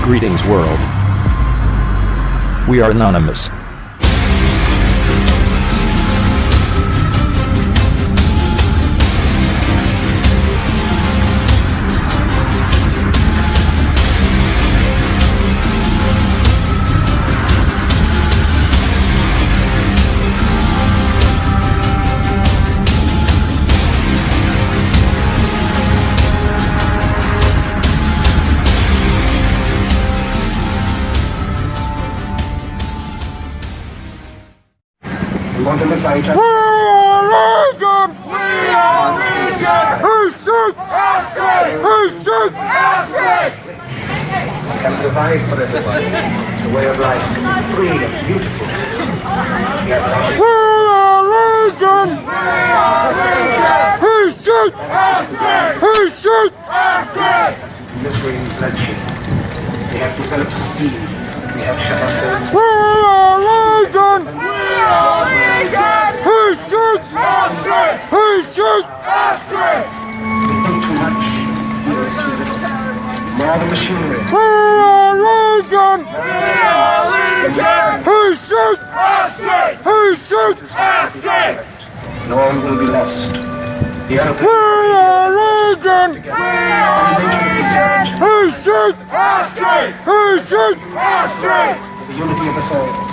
Greetings world. We are anonymous. We want to look at each other. We are Legion! We are Legion! Who shoots? Astrid! Who shoots? Astrid! We can provide for everybody a way of life, free and beautiful. We are Legion! We are Legion! Who shoots? Astrid! Who shoots? Astrid! Misery and bloodshed. We have developed speed. We have shut ourselves. We are Legion! We are Legion! Who shoots? Astrid! Who shoots? Astrid! We think too much. We do too little. More the machinery. We are Legion! We are Legion! Who shoots? Astrid! Who shoots? Astrid! And all will be lost. The earth We are Legion! We are Legion! Who shoots? Astrid! Who shoots? Astrid! the unity of us all.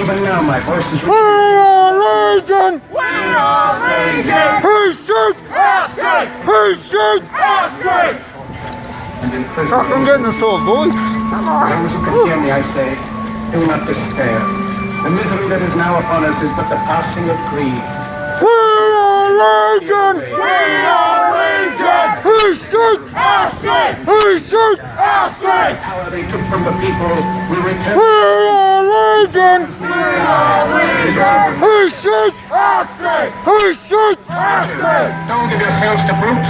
Even now my voice is We are Legion! We are Legion! Who shoots? Astrid! Who shoots? Astrid! and in prison. I'm getting the sore voice. Those who can hear me, I say, do not despair. The misery that is now upon us is but the passing of greed. We are Legion! We are Legion! Who shoots? Astrid! Who shoots? Astrid! Power they took from the people, we return. We are Legion! We are Legion! Who shoots? Astrid! Who shoots? Astrid! Don't give yourselves to brutes.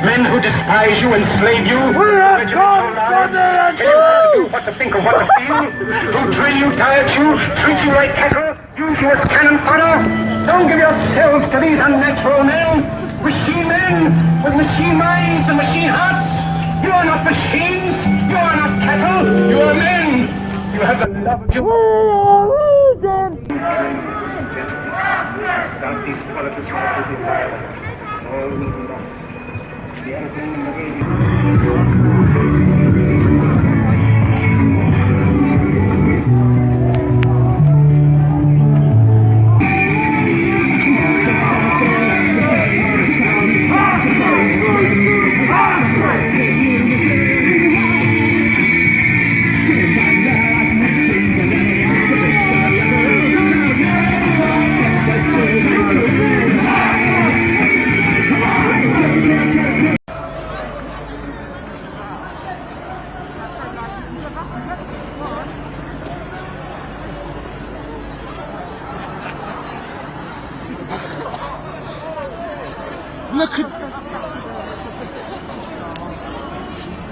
Men who despise you, enslave you. We have come from the Tell you what to think or what to feel. Who drill you, diet you, treat you like cattle, use you as cannon fodder. Don't give yourselves to these unnatural men. Machine men with machine minds and machine hearts. You are not machines. You are not cattle. You are men. You have the love of your... We are Legion! Without these qualities, all will be violent. All will be lost. The anything in the radio.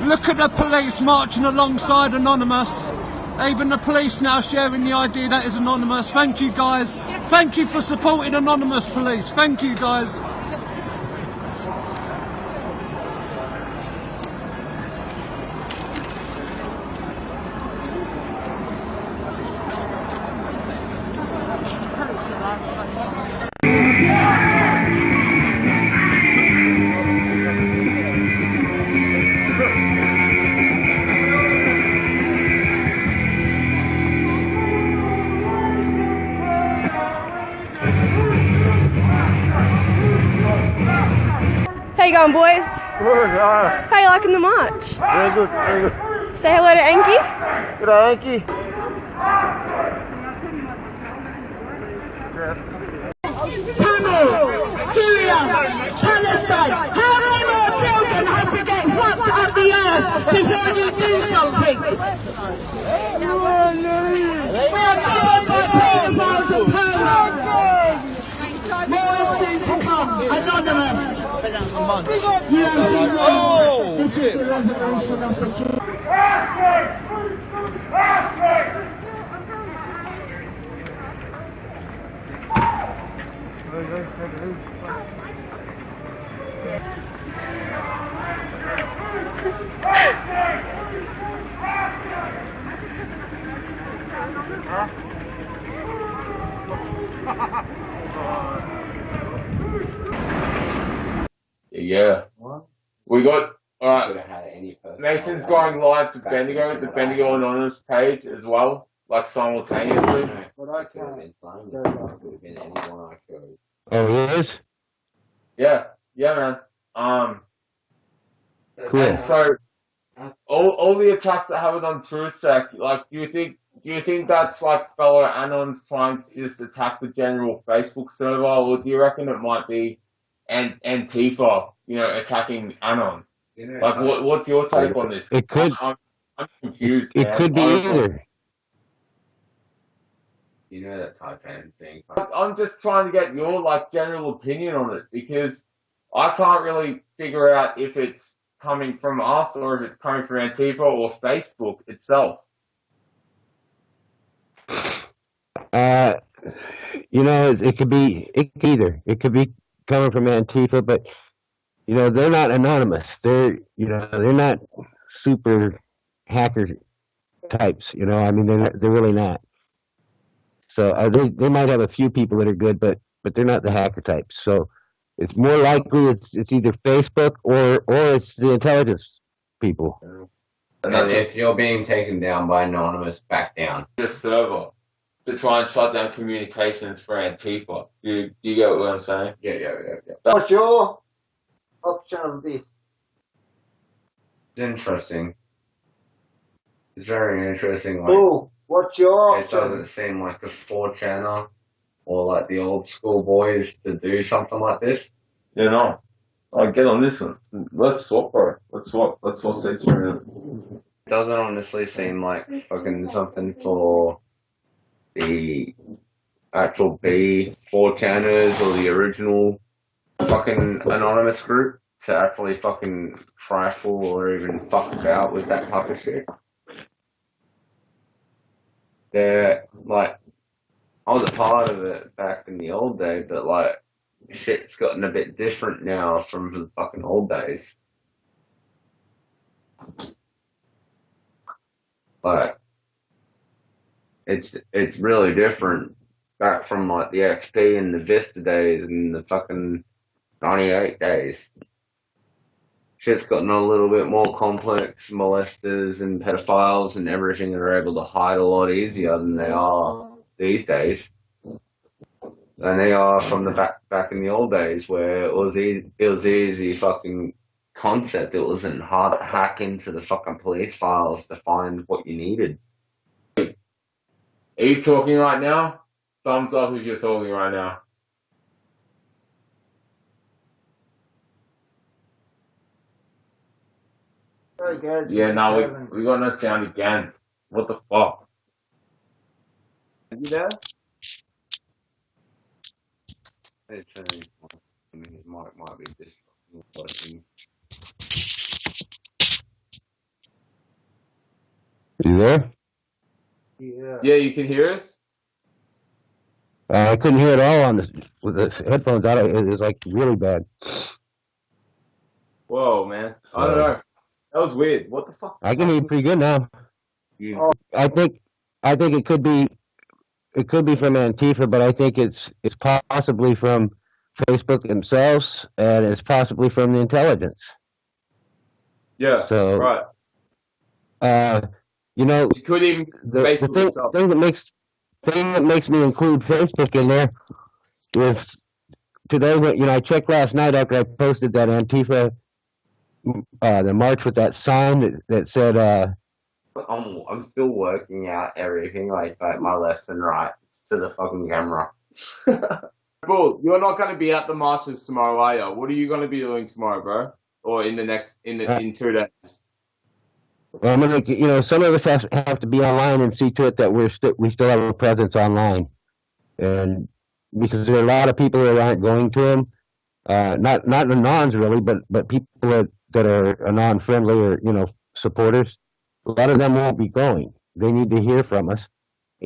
Look at the police marching alongside Anonymous. Even the police now sharing the idea that is Anonymous. Thank you guys. Thank you for supporting Anonymous police. Thank you guys. How you going, boys? Good, How you liking the march? very good, very good. Say hello to Enki. G'day, Enki. Tamil, Syria, Palestine. How many more children have to get whacked up the ass before you do something? We are governed by pedophiles and perverts. More is soon to come. Anonymous. You have been wrong. This is the revelation of the truth. Yeah. We got, alright, Could have had any person. Mason's going live to Bendigo, the Bendigo Anonymous page as well, like simultaneously. But I Could have can't. been fun. Could have been anyone I chose. Oh, he is? Yeah, man. Cool. And so, all the attacks that happened on TruthSec, like, do you think that's like fellow Anons trying to just attack the general Facebook server, or do you reckon it might be Antifa, attacking Anon? Like, what's your take on this? It could. I'm confused. It man. could be either. You know that Taipan thing? I'm just trying to get your general opinion on it, because I can't really figure out if it's coming from us or if it's coming from Antifa or Facebook itself. It could be either. It could be coming from Antifa, but they're not anonymous. They're not super hacker types. I mean, they're really not. So they might have a few people that are good, but they're not the hacker types. So it's more likely it's either Facebook or it's the intelligence people. And if you're being taken down by Anonymous, back down. The server to try and shut down communications for Antifa. Do you get what I'm saying? Yeah. What's your option of this? It's interesting. It's very interesting. Like, Bull, what's your it option? doesn't seem like a 4chaner or like the old school boys to do something like this. I'll get on this one. Let's swap, bro. Let's swap seats for a minute. It doesn't honestly seem like fucking something for the actual B4chaners or the original fucking anonymous group to actually fucking trifle or even fuck about with that type of shit. They're like, I was a part of it back in the old day, but like, shit's gotten a bit different now from the fucking old days. Like, it's really different back from like the XP and the Vista days and the fucking 98 days. Shit's gotten a little bit more complex. Molesters and pedophiles and everything are able to hide a lot easier than they are these days. And they are from the back in the old days where it was easy fucking concept. It wasn't hard to hack into the fucking police files to find what you needed. Are you talking right now? Thumbs up if you're talking right now. Very good. Yeah, no, we got no sound again. What the fuck? You there? It might be disrupting. You there? Yeah, you can hear us? I couldn't hear it all with the headphones out. It was like really bad. Whoa, man. I don't know. That was weird. What the fuck? I can hear you pretty good now. I think it could be from Antifa, but I think it's possibly from Facebook themselves, and it's possibly from the intelligence. Yeah. So, right. It could even the thing that makes me include Facebook in there is today. I checked last night after I posted that Antifa the march with that sign that said. I'm still working out everything like my lesson right to the fucking camera. Bull, you're not going to be at the marches tomorrow, are you? What are you going to be doing tomorrow, bro? Or in 2 days? Well, I'm gonna, some of us have to be online and see to it that we still have a presence online, and because there are a lot of people that aren't going to them, not Anons really, but people that are Anon friendly or supporters. A lot of them won't be going. They need to hear from us,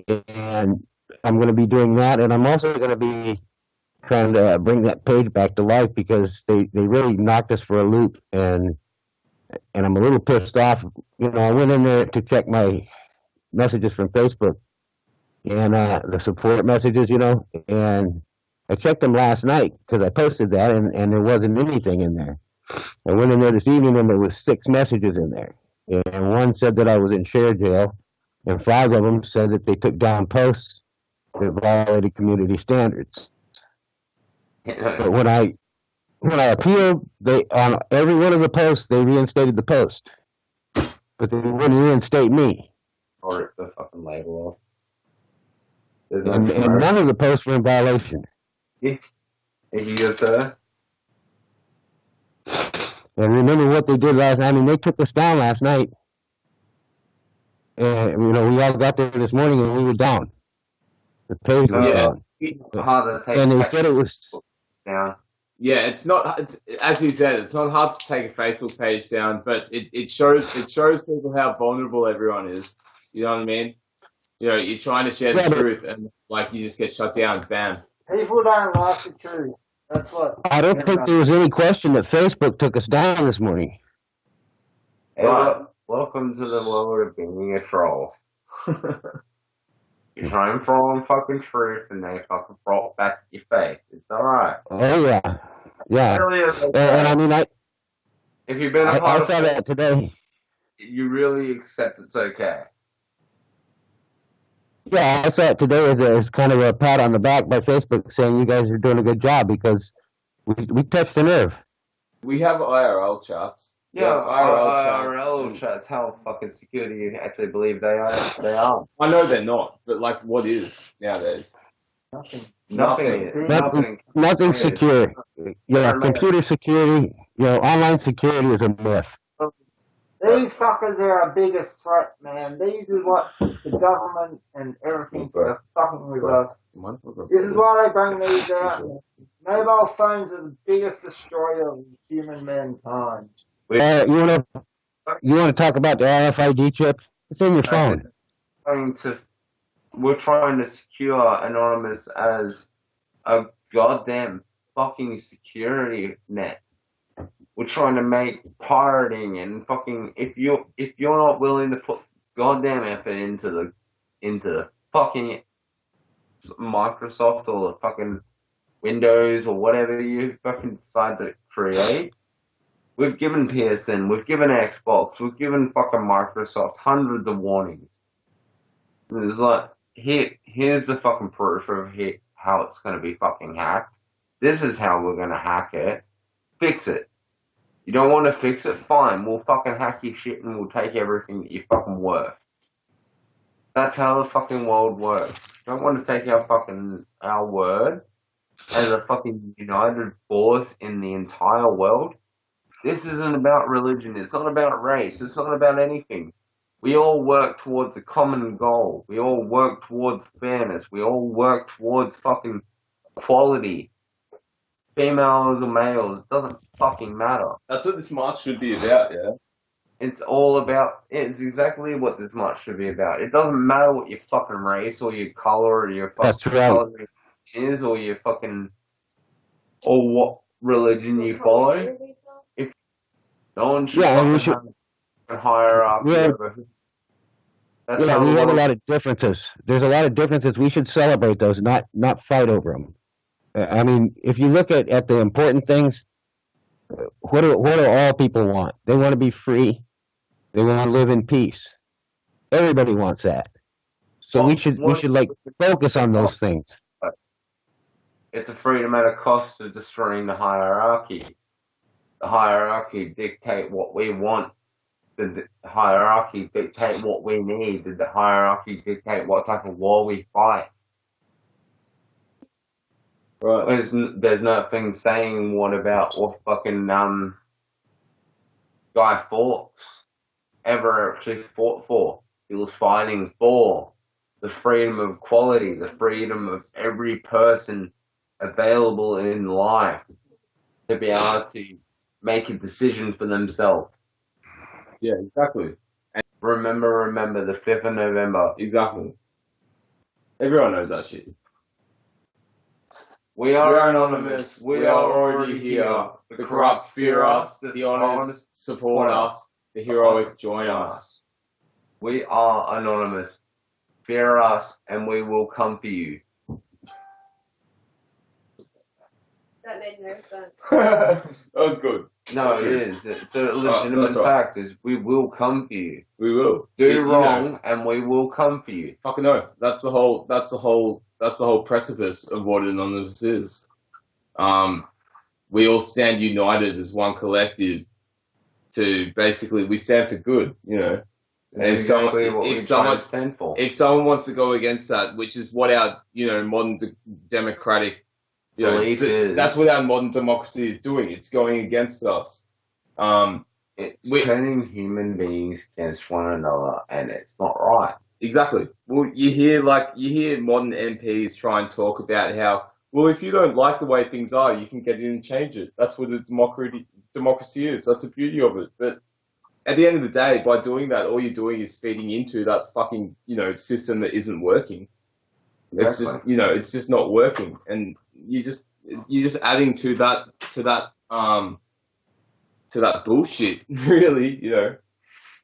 and I'm going to be doing that, and I'm also going to be trying to bring that page back to life because they really knocked us for a loop, and I'm a little pissed off. I went in there to check my messages from Facebook, and the support messages, you know, and I checked them last night because I posted that, and there wasn't anything in there. I went in there this evening, and there was 6 messages in there, and one said that I was in share jail, and 5 of them said that they took down posts that violated community standards. But when I appealed, they on every one of the posts they reinstated the post, but they wouldn't reinstate me. Or rip the fucking label off. And none of the posts were in violation. If you go, sir. And remember what they did last night. I mean, they took us down last night. And, you know, we all got there this morning and we were down. The page was down. And they said it was... down. Yeah, it's not. It's, as he said, it's not hard to take a Facebook page down, but it shows people how vulnerable everyone is. You know what I mean? You know, you're trying to share the truth, and like you just get shut down. Bam. People don't like the truth. That's what. I don't think there was any question that Facebook took us down this morning. Hey, welcome to the world of being a troll. You try and throw on fucking truth, and they fucking throw it back at your face. It's alright. Oh yeah, yeah. It really is okay. And I mean, if you've been a I part saw of that today. you really accept it's okay. Yeah, I saw it today as kind of a pat on the back by Facebook saying you guys are doing a good job because we touched the nerve. We have IRL chats. Yeah, IRL chats. How fucking secure do you actually believe they are? I know they're not, but like, what is nowadays? Nothing secure. Yeah, computer security, you know, online security is a myth. These fuckers are our biggest threat, man. These is what the government and everything are fucking with us. This is why they bring these out. Mobile phones are the biggest destroyer of human mankind. You want to talk about the RFID chip? It's in your phone. We're trying to secure Anonymous as a goddamn fucking security net. We're trying to make pirating and fucking if you're not willing to put goddamn effort into the fucking Microsoft or the fucking Windows or whatever you fucking decide to create. We've given PSN, we've given Xbox, we've given fucking Microsoft hundreds of warnings. And it's like, here's the fucking proof of how it's going to be fucking hacked. This is how we're going to hack it. Fix it. You don't want to fix it? Fine. We'll fucking hack your shit and we'll take everything that you're fucking worth. That's how the fucking world works. You don't want to take our word as a fucking united force in the entire world. This isn't about religion. It's not about race. It's not about anything. We all work towards a common goal. We all work towards fairness. We all work towards fucking equality. Females or males, it doesn't fucking matter. That's what this march should be about, yeah? It's exactly what this march should be about. It doesn't matter what your fucking race or your color or your fucking color is or your fucking, or what religion you follow. If no one should hire up. We have a lot of differences. There's a lot of differences. We should celebrate those, not fight over them. I mean, if you look at the important things, what do all people want? They want to be free. They want to live in peace. Everybody wants that. So we should like focus on those things. It's a freedom at a cost of destroying the hierarchy. The hierarchy dictate what we want. The hierarchy dictate what we need. The hierarchy dictate what type of war we fight. Right. There's nothing saying what fucking Guy Fawkes ever actually fought for. He was fighting for the freedom of equality, the freedom of every person available in life to be able to make a decision for themselves. Yeah, exactly. And remember the 5th of November. Exactly. Everyone knows that shit. We are anonymous. We are already here. The corrupt fear us. The honest support us. The heroic join us. We are anonymous. fear us, and we will come for you. That made no sense. That was good. No, it is. It's a legitimate that's right. fact. Is we will come for you. We will Do wrong, and we will come for you. Fucking oath. That's the whole precipice of what Anonymous is. We all stand united as one collective to basically, we stand for good, you know. And That's exactly what we try to stand for. If someone wants to go against that, which is what our, you know, modern democratic, you know, that's what our modern democracy is doing. It's going against us. It's turning human beings against one another, and it's not right. Exactly. Well, you hear modern MPs try and talk about how, well, if you don't like the way things are, you can get in and change it. That's what the democracy is. That's the beauty of it. But at the end of the day, by doing that, all you're doing is feeding into that fucking, you know, system that isn't working. It's just, you know, it's just not working, and you're just adding to that bullshit. Really, you know,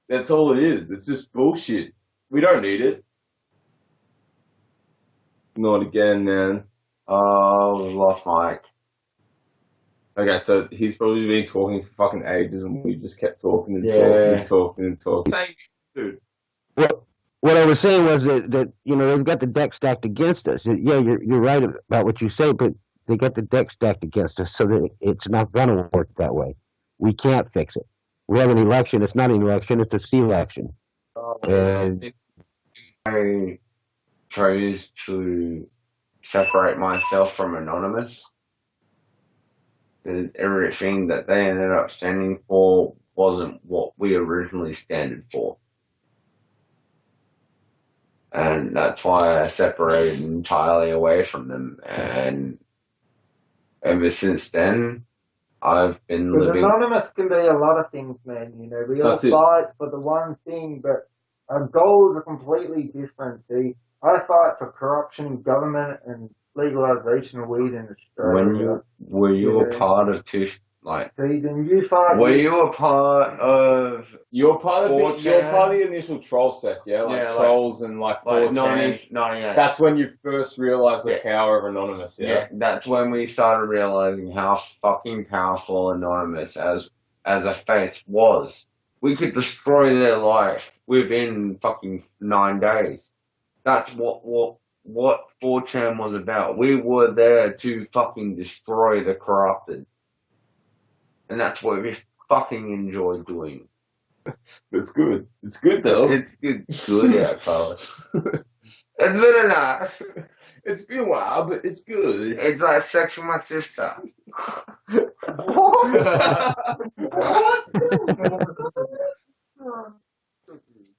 that's all it is. It's just bullshit. We don't need it. Not again, man. Oh, we lost Mike. Okay, so he's probably been talking for fucking ages, and we just kept talking and talking and talking. Same, dude. What I was saying was that you know, they've got the deck stacked against us. Yeah, you're right about what you say, but they got the deck stacked against us, so that it's not gonna work that way. We can't fix it. We have an election. It's not an election. It's a C-election. And I chose to separate myself from Anonymous, because everything that they ended up standing for wasn't what we originally standed for. And that's why I separated entirely away from them. And ever since then, I've been Because living... Anonymous can be a lot of things, man. You know, we all That's it. fight for the one thing, but our goals are completely different. See, I fight for corruption in government and legalization of weed in Australia. Were you a part of See, then you fight. Were you a part of... You're part of the initial TruthSec, yeah? Like trolls and like 98. That's when you first realised the power of Anonymous, yeah? Yeah, that's when we started realizing how fucking powerful Anonymous as a face was. We could destroy their life within fucking 9 days. That's what 4chan was about. We were there to fucking destroy the corrupted. And that's what we fucking enjoy doing. It's good. It's good, though. It's good, yeah, fellas. It's been enough. It's been a while, but it's good. It's like sex with my sister.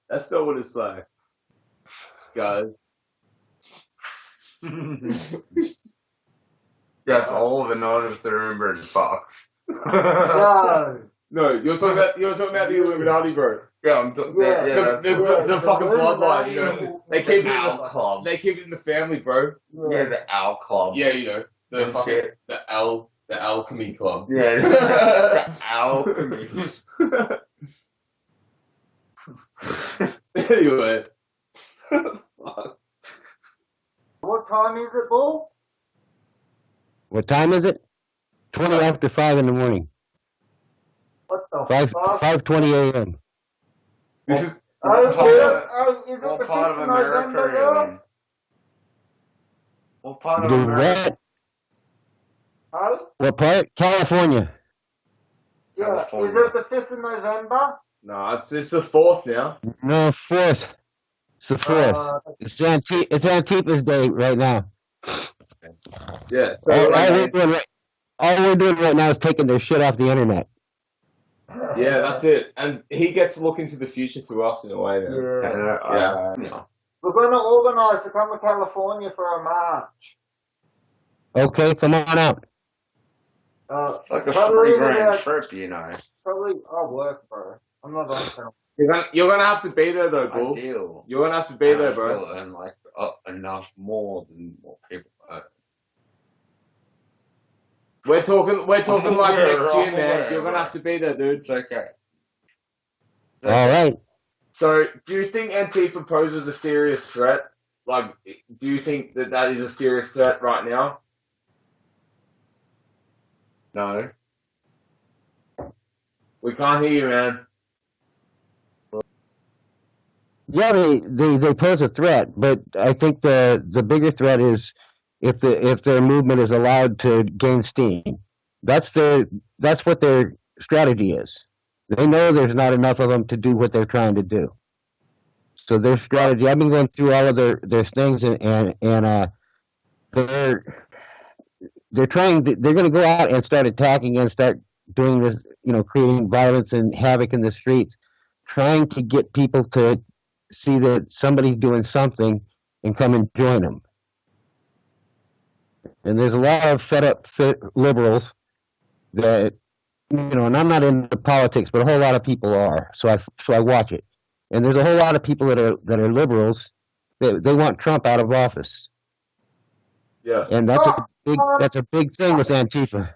That's not what it's like, guys. That's all of Anonymous to remember in Fox. No, you're talking about the Illuminati, bro. Yeah, I'm talking the fucking bloodline, you know. They keep it Owl Club. They keep it in the family, bro. Yeah, the Owl Club. Yeah, you know, the alchemy club. Yeah, the alchemy. Anyway. what time is it, Bull? what time is it? 20 after 5 in the morning. What the 5:20 a.m. This is is it the What 5th part of of America November, are you girl? in? What part of Do America? what? Huh? What part? California. Yeah, California. is it the 5th of November? no, it's the 4th now. No, 4th. It's the 4th. It's Antifa's Day right now. Yeah, so All we're doing right now is taking their shit off the internet. yeah, that's it. And he gets to look into the future through us in a way now. Yeah. Yeah. We're going to organise to come to California for a march. Okay, come on out. It's like a Probably $3,000 about- trip, you know. Probably, I'll work, bro. I'm not on film. You're gonna have to be there though, Bull. Ideal. You're gonna have to be there, bro. Still earn like enough more than what people earn. We're talking like aware, next year, I'm man. aware, You're gonna bro. have to be there, dude. It's okay. All right. So, do you think Antifa poses a serious threat? Like, do you think that that is a serious threat right now? No. We can't hear you, man. Yeah, they pose a threat, but I think the bigger threat is if their movement is allowed to gain steam. That's what their strategy is. They know there's not enough of them to do what they're trying to do. So their strategy, I've been going through all of their things, and they're trying they're going to go out and start attacking and start doing this, creating violence and havoc in the streets, trying to get people to see that somebody's doing something and come and join them. And there's a lot of fed up liberals that, and I'm not into politics, but a whole lot of people are. So I watch it. And there's a whole lot of people that are liberals that they want Trump out of office. Yeah. And that's a big thing with Antifa.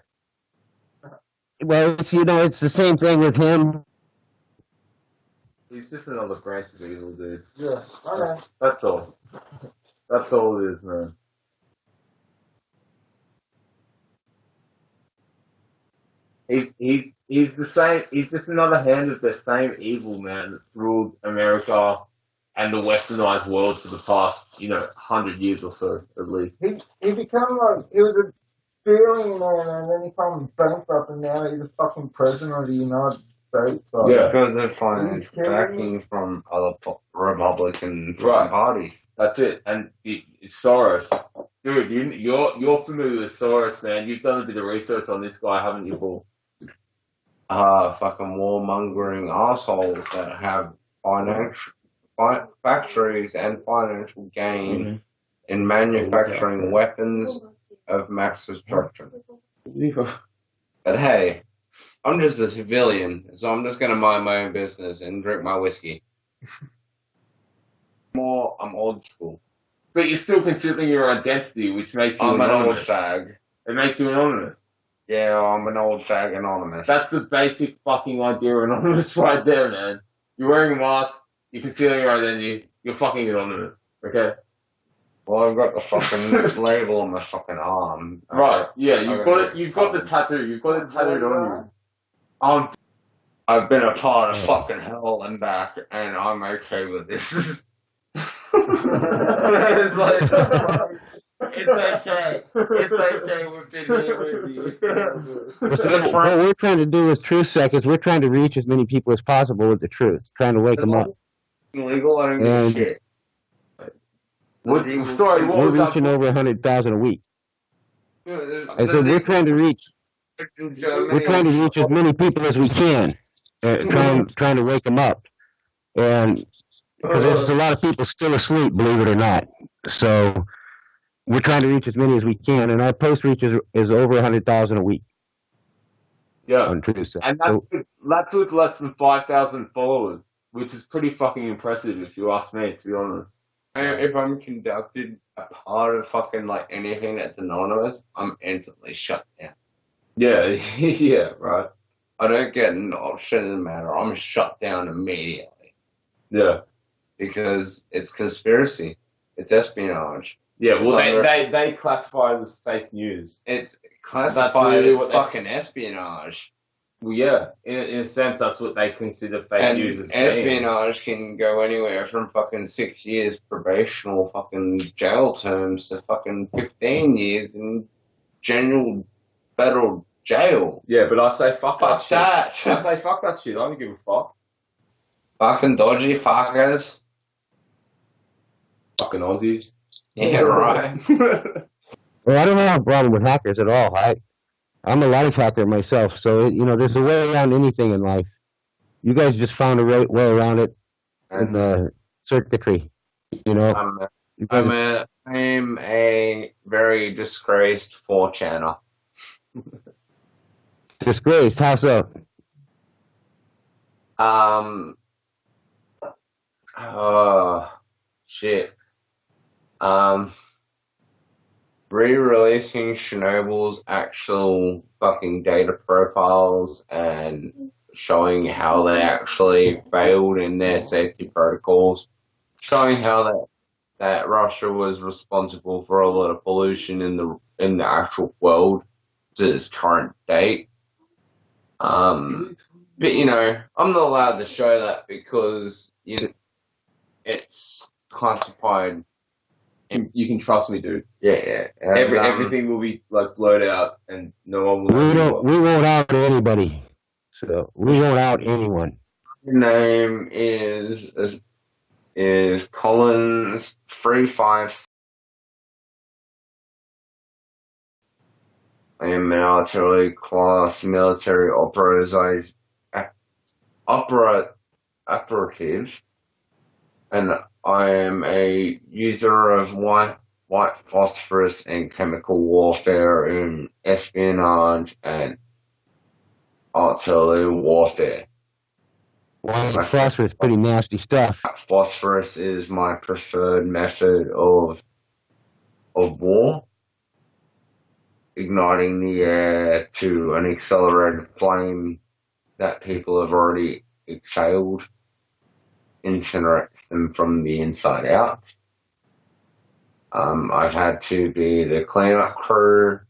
Well, it's the same thing with him. He's just another branch of evil, dude. Yeah, okay. That's all. That's all it is, man. He's the same. He's just another hand of the same evil man that's ruled America and the westernized world for the past, 100 years or so, at least. He become like, he was a billionaire and then he became bankrupt and now he's the fucking president of the United States. So. Yeah. Because they're financial backing from other Republican parties. That's it. And Soros, dude, you're familiar with Soros, man. You've done a bit of research on this guy, haven't you, Bull? Fucking warmongering assholes that have factories and financial gain in manufacturing weapons of mass destruction. But hey, I'm just a civilian, so I'm just gonna mind my own business and drink my whiskey. I'm old school. But you're still considering your identity, which makes you anonymous. I'm an old fag. It makes you anonymous. Yeah, I'm an old fag anonymous. That's the basic fucking idea of anonymous right there, man. You're wearing a mask, you're concealing your identity, you're fucking anonymous, okay? Well, I've got the fucking label on my fucking arm. Right, yeah, you've got the tattoo, you've got it tattooed on you. I've been a part of fucking hell and back, and I'm okay with this. It's okay. It's okay. We've been here with you. What we're trying to do with TruthSec is we're trying to reach as many people as possible with the truth, trying to wake them up. Illegal, I don't give a shit. We're reaching over 100,000 a week. I said we're trying to reach as many people as we can, trying to wake them up, and because there's a lot of people still asleep, believe it or not. So we're trying to reach as many as we can, and our post reach is over 100,000 a week. Yeah, on TruthSec. And that's with less than 5,000 followers, which is pretty fucking impressive if you ask me, to be honest. If I'm conducted a part of fucking like anything that's anonymous, I'm instantly shut down. Yeah, yeah, right. I don't get an option in the matter. I'm shut down immediately. Yeah. Because it's conspiracy. It's espionage. Yeah, well, they classify it as fake news. It's classified as fucking espionage. Well, yeah, in a sense, that's what they consider fake news as espionage can go anywhere from fucking 6 years probational fucking jail terms to fucking 15 years in general federal jail. Yeah, but I say fuck that shit. I say fuck that shit. I don't give a fuck. Fucking dodgy fuckers. Fucking Aussies. Yeah, right. Well, I don't have a problem with hackers at all. I'm a life hacker myself, so there's a way around anything in life. You guys just found a way around it in the circuitry. I'm a very disgraced 4chaner. Disgraced? How so? Shit. Re-releasing Chernobyl's actual fucking data profiles and showing how they actually failed in their safety protocols, showing how that Russia was responsible for a lot of pollution in the actual world to its current date. But you know, I'm not allowed to show that because it's classified. You can trust me, dude. Yeah. Everything will be like blurred out, and no one will. We won't out anybody. So we won't out anyone. Name is Collins 35. I am military class military operative, and I am a user of white phosphorus and chemical warfare in espionage and artillery warfare. White phosphorus is pretty nasty stuff. Phosphorus is my preferred method of war, igniting the air to an accelerated flame that people have already exhaled, incinerates them from the inside out. I've had to be the cleanup crew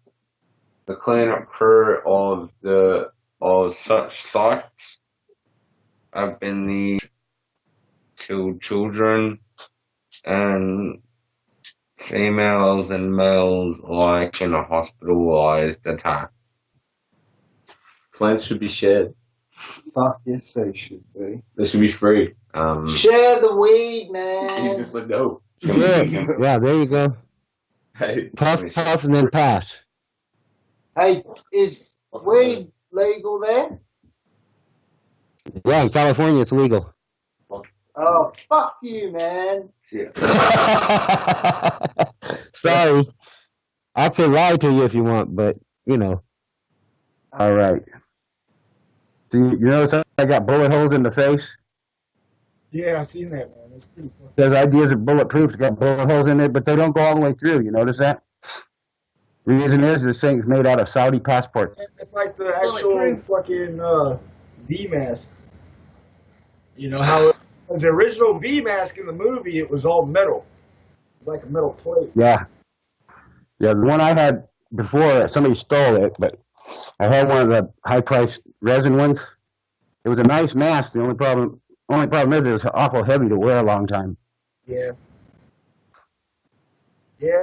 of such sites. I've been the killed children and females and males alike in a hospitalized attack. Plants should be shared. Fuck yes, they should be. They should be free. Share the weed, man. He's just like, no. Yeah, there you go. Hey, Puff, and then pass. Hey, is weed legal there? Yeah, in California it's legal. Oh, fuck you, man. Sorry. I could lie to you if you want, but, you know. All right. So you notice I got bullet holes in the face? Yeah, I've seen that, man. It's pretty cool. There's ideas of bulletproof. It's got bullet holes in it, but they don't go all the way through. You notice that? Reason is this thing's made out of Saudi passports. It's like the actual fucking V mask. You know how it was the original V mask in the movie? It was all metal. It's like a metal plate. Yeah. Yeah, the one I had before, somebody stole it, but I had one of the high-priced resin ones. It was a nice mask. The only problem is it was awful heavy to wear a long time. Yeah. Yeah,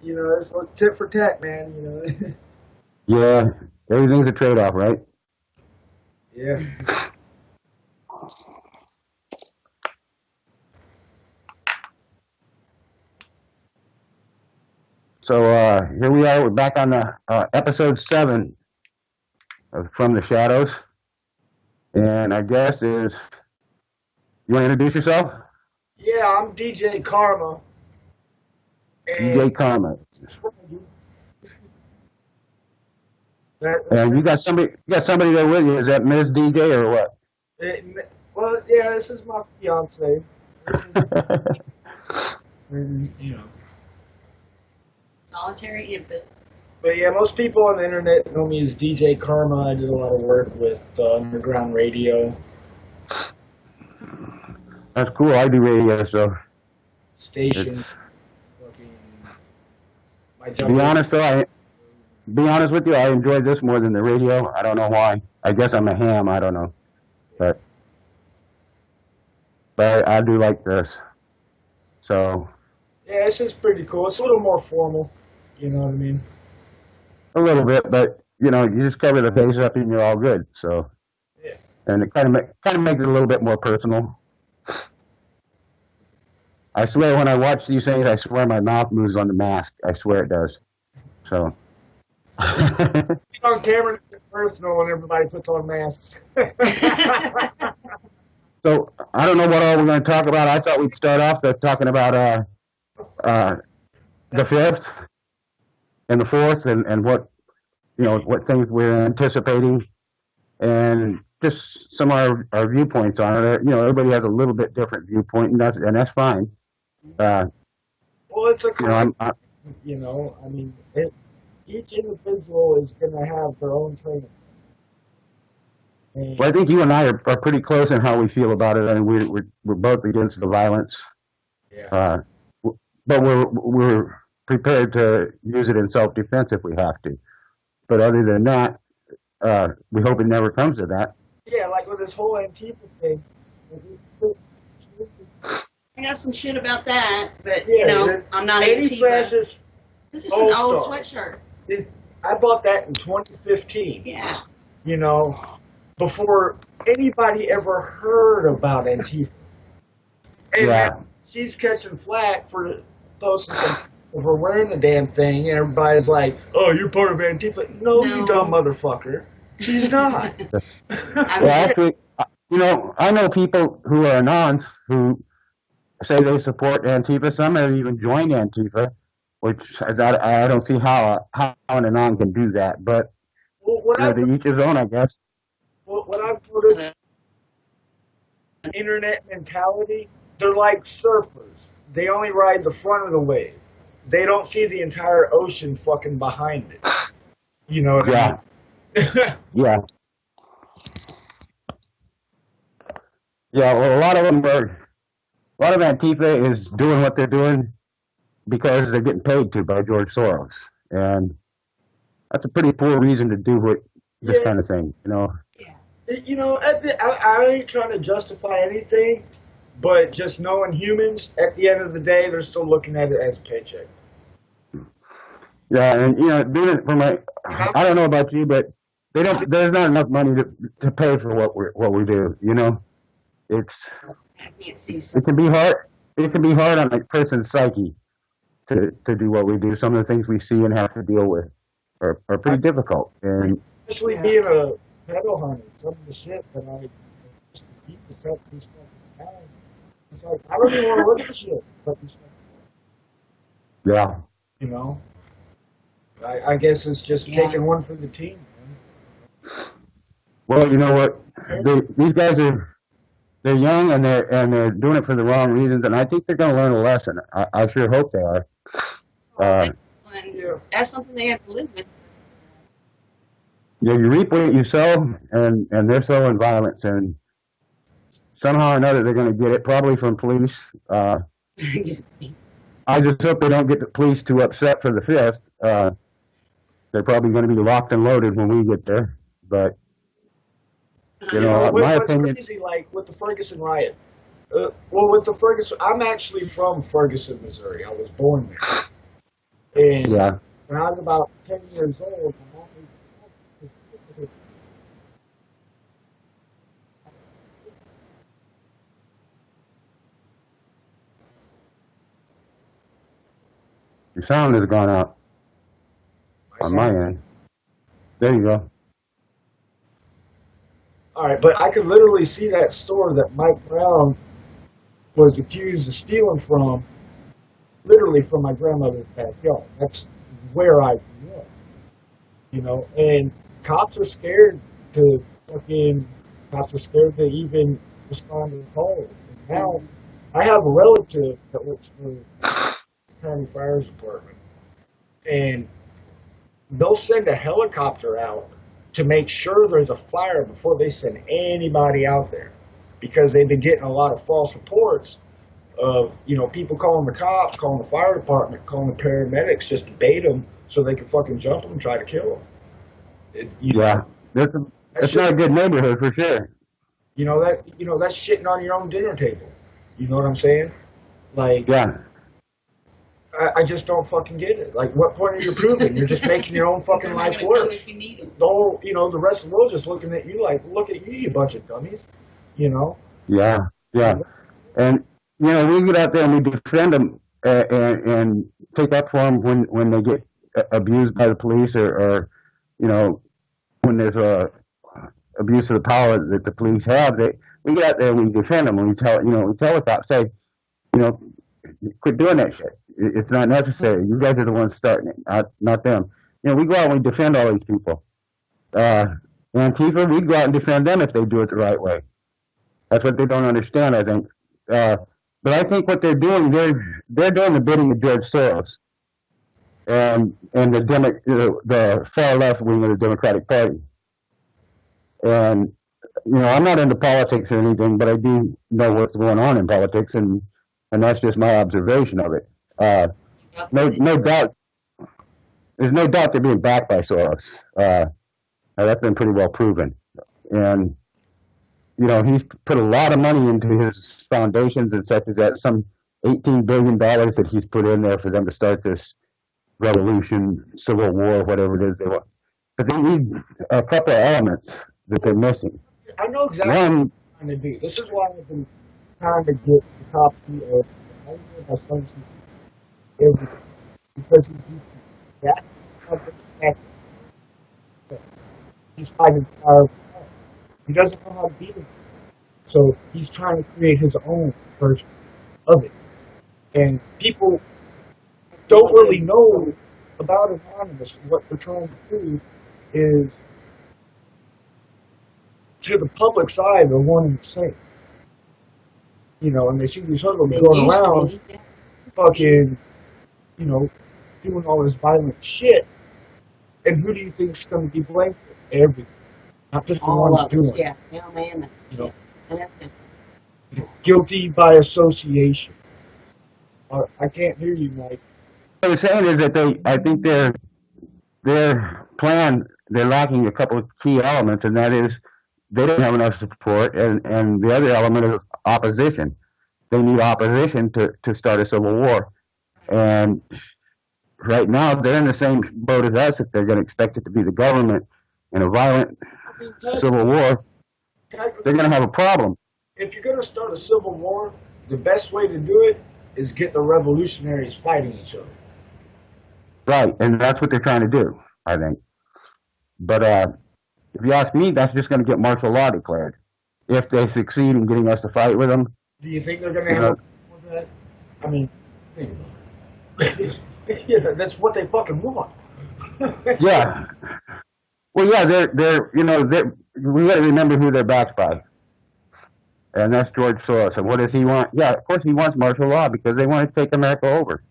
you know, it's like tit for tat, man, you know. Yeah, everything's a trade-off, right? Yeah. So here we are. We're back on the episode 7 of From the Shadows. And our guest is, you want to introduce yourself? Yeah, I'm DJ Karma. DJ Karma. And you got somebody there with you. Is that Ms. DJ or what? Well, yeah, this is my fiance. And, you know. Solitary infant. But yeah, most people on the internet know me as DJ Karma. I did a lot of work with underground radio. That's cool. I do radio, so. Stations. To be honest, though, be honest with you, I enjoyed this more than the radio. I don't know why. I guess I'm a ham. I don't know, but I do like this. So. Yeah, this is pretty cool. It's a little more formal. You know what I mean? A little bit, but you know, you just cover the face up and you're all good. So. Yeah. And it kind of makes it a little bit more personal. I swear, when I watch these things, I swear my mouth moves on the mask. I swear it does. So. On camera, it's personal when everybody puts on masks. So I don't know what all we're going to talk about. I thought we'd start off talking about the 5th and the 4th, and what what things we're anticipating, and just some of our viewpoints on it. You know, everybody has a little bit different viewpoint, and that's fine. Well, it's a I mean, each individual is going to have their own training. Well, I think you and I are pretty close in how we feel about it. I mean, we're both against the violence. Yeah. But we're prepared to use it in self-defense if we have to. But other than that, we hope it never comes to that. Yeah, like with this whole Antifa thing. I got some shit about that, but Yeah, you know, I'm not Antifa. Anti-fascist This is an old All-Star. sweatshirt. I bought that in 2015. Yeah. You know, before anybody ever heard about Antifa. And now she's catching flack for posting for wearing the damn thing, and everybody's like, "Oh, you're part of Antifa." No, you dumb motherfucker. She's not. Well, actually, you know, I know people who are Anons who say they support Antifa. Some have even joined Antifa, which I don't see how an Anon can do that. But to each his own, I guess. What I've noticed, internet mentality, they're like surfers. They only ride the front of the wave. They don't see the entire ocean fucking behind it. You know what I mean? Yeah. Yeah, well, a lot of Antifa is doing what they're doing because they're getting paid to by George Soros. And that's a pretty poor reason to do this kind of thing, you know? You know, I ain't trying to justify anything, but just knowing humans, at the end of the day, they're still looking at it as a paycheck. Yeah, and, you know, doing it for I don't know about you, but there's not enough money to pay for what we do, you know? It can be hard. It can be hard on a person's psyche to do what we do. Some of the things we see and have to deal with are pretty difficult. And especially being a pedal hunter, some of the shit that I just keep the stuff down. It's like I don't even want to look at the shit, but yeah, you know, I guess it's just taking one for the team. Man. Well, you know what? These guys they're young and they're doing it for the wrong reasons, and I think they're going to learn a lesson. I sure hope they are. That's something they have to live with. Yeah, you reap what you sow, and they're sowing violence, and somehow or another they're going to get it, probably from police. I just hope they don't get the police too upset for the 5th. They're probably going to be locked and loaded when we get there, but you know, my opinion. What's crazy, like with the Ferguson riot? Well, with the Ferguson, I'm actually from Ferguson, Missouri. I was born there, and when I was about 10 years old, my mom Your sound has gone out on my end. There you go. All right, but I could literally see that store that Mike Brown was accused of stealing from, literally from my grandmother's backyard. That's where I grew up, you know. And cops are scared to even respond to calls. And now, I have a relative that works for the county fire department, and they'll send a helicopter out to make sure there's a fire before they send anybody out there, because they've been getting a lot of false reports of, you know, people calling the cops, calling the fire department, calling the paramedics just to bait them so they can fucking jump them and try to kill them. That's not a good neighborhood for sure. You know that's shitting on your own dinner table. You know what I'm saying? Like, I just don't fucking get it. Like, what point are you proving? You're just making your own fucking life worse. The whole, you know, the rest of the world's just looking at you like, look at you, you bunch of dummies. You know? Yeah. And, you know, we get out there and we defend them and take up for them when they get abused by the police or you know, when there's abuse of the power that the police have. We get out there and we defend them and we tell the cops, say, you know, quit doing that shit. It's not necessary. You guys are the ones starting it, not them. You know, we go out and we defend all these people. Antifa, we go out and defend them if they do it the right way. That's what they don't understand, I think. But I think what they're doing, they're doing the bidding of George Soros and the far left wing of the Democratic Party. And I'm not into politics or anything, but I do know what's going on in politics, and that's just my observation of it. No doubt, there's no doubt they're being backed by Soros. That's been pretty well proven, and he's put a lot of money into his foundations and such as that. Some $18 billion that he's put in there for them to start this revolution, civil war, whatever it is they want. But they need a couple of elements that they're missing. I know exactly what I'm trying to do. This is why I've been trying to get the copy of my son's everything. Because he's he's fighting fire. He doesn't know how to beat it. So he's trying to create his own version of it. And people don't really know about Anonymous. What they're trying to do is, to the public's eye, they're one and the same. And they see these hoodlums going around, fucking, doing all this violent shit. And who do you think's going to be blamed for? Everything. Not just the All ones of us, doing yeah. Mailman. Yeah. And that's it. Guilty by association. I can't hear you, Mike. What I'm saying is that I think their plan, they're lacking a couple of key elements, and that is they don't have enough support, and the other element is opposition. They need opposition to start a civil war. And right now, they're in the same boat as us. If they're going to expect it to be the government in a violent civil war, they're going to have a problem. If you're going to start a civil war, the best way to do it is get the revolutionaries fighting each other. Right, and that's what they're trying to do, I think. But if you ask me, that's just going to get martial law declared. If they succeed in getting us to fight with them. Do you think they're going to have a problem with that? I mean, yeah, that's what they fucking want. Yeah. Well, yeah, they're we got to remember who they're backed by. And that's George Soros. And what does he want? Yeah, of course he wants martial law because they want to take America over.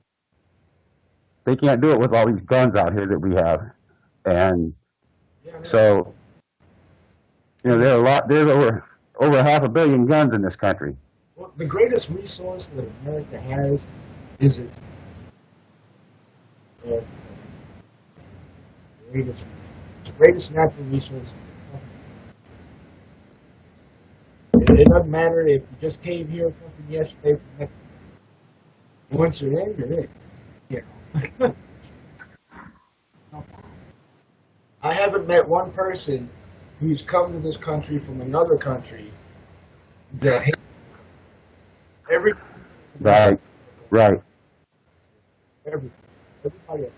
They can't do it with all these guns out here that we have. And so, there's over 500 million guns in this country. Well, the greatest resource that America has is its greatest natural resource. It doesn't matter if you just came here from yesterday from Mexico. Once you're in, you're in. Yeah. I haven't met one person who's come to this country from another country that hates every. Right. Everybody else. Everybody.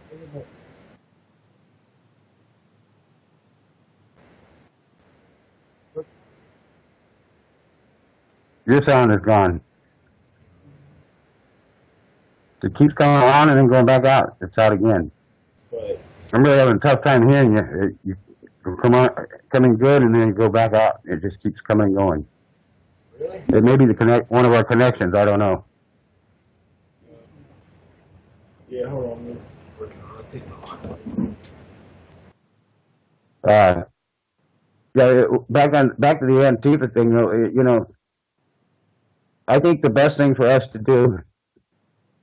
Your sound is gone. It keeps coming on and then going back out. It's out again. But I'm really having a tough time hearing you. You come on, coming good, and then you go back out. It just keeps coming and going. Really? It may be one of our connections. I don't know. Yeah, hold on. I'll take it off. Yeah, back to the Antifa thing. I think the best thing for us to do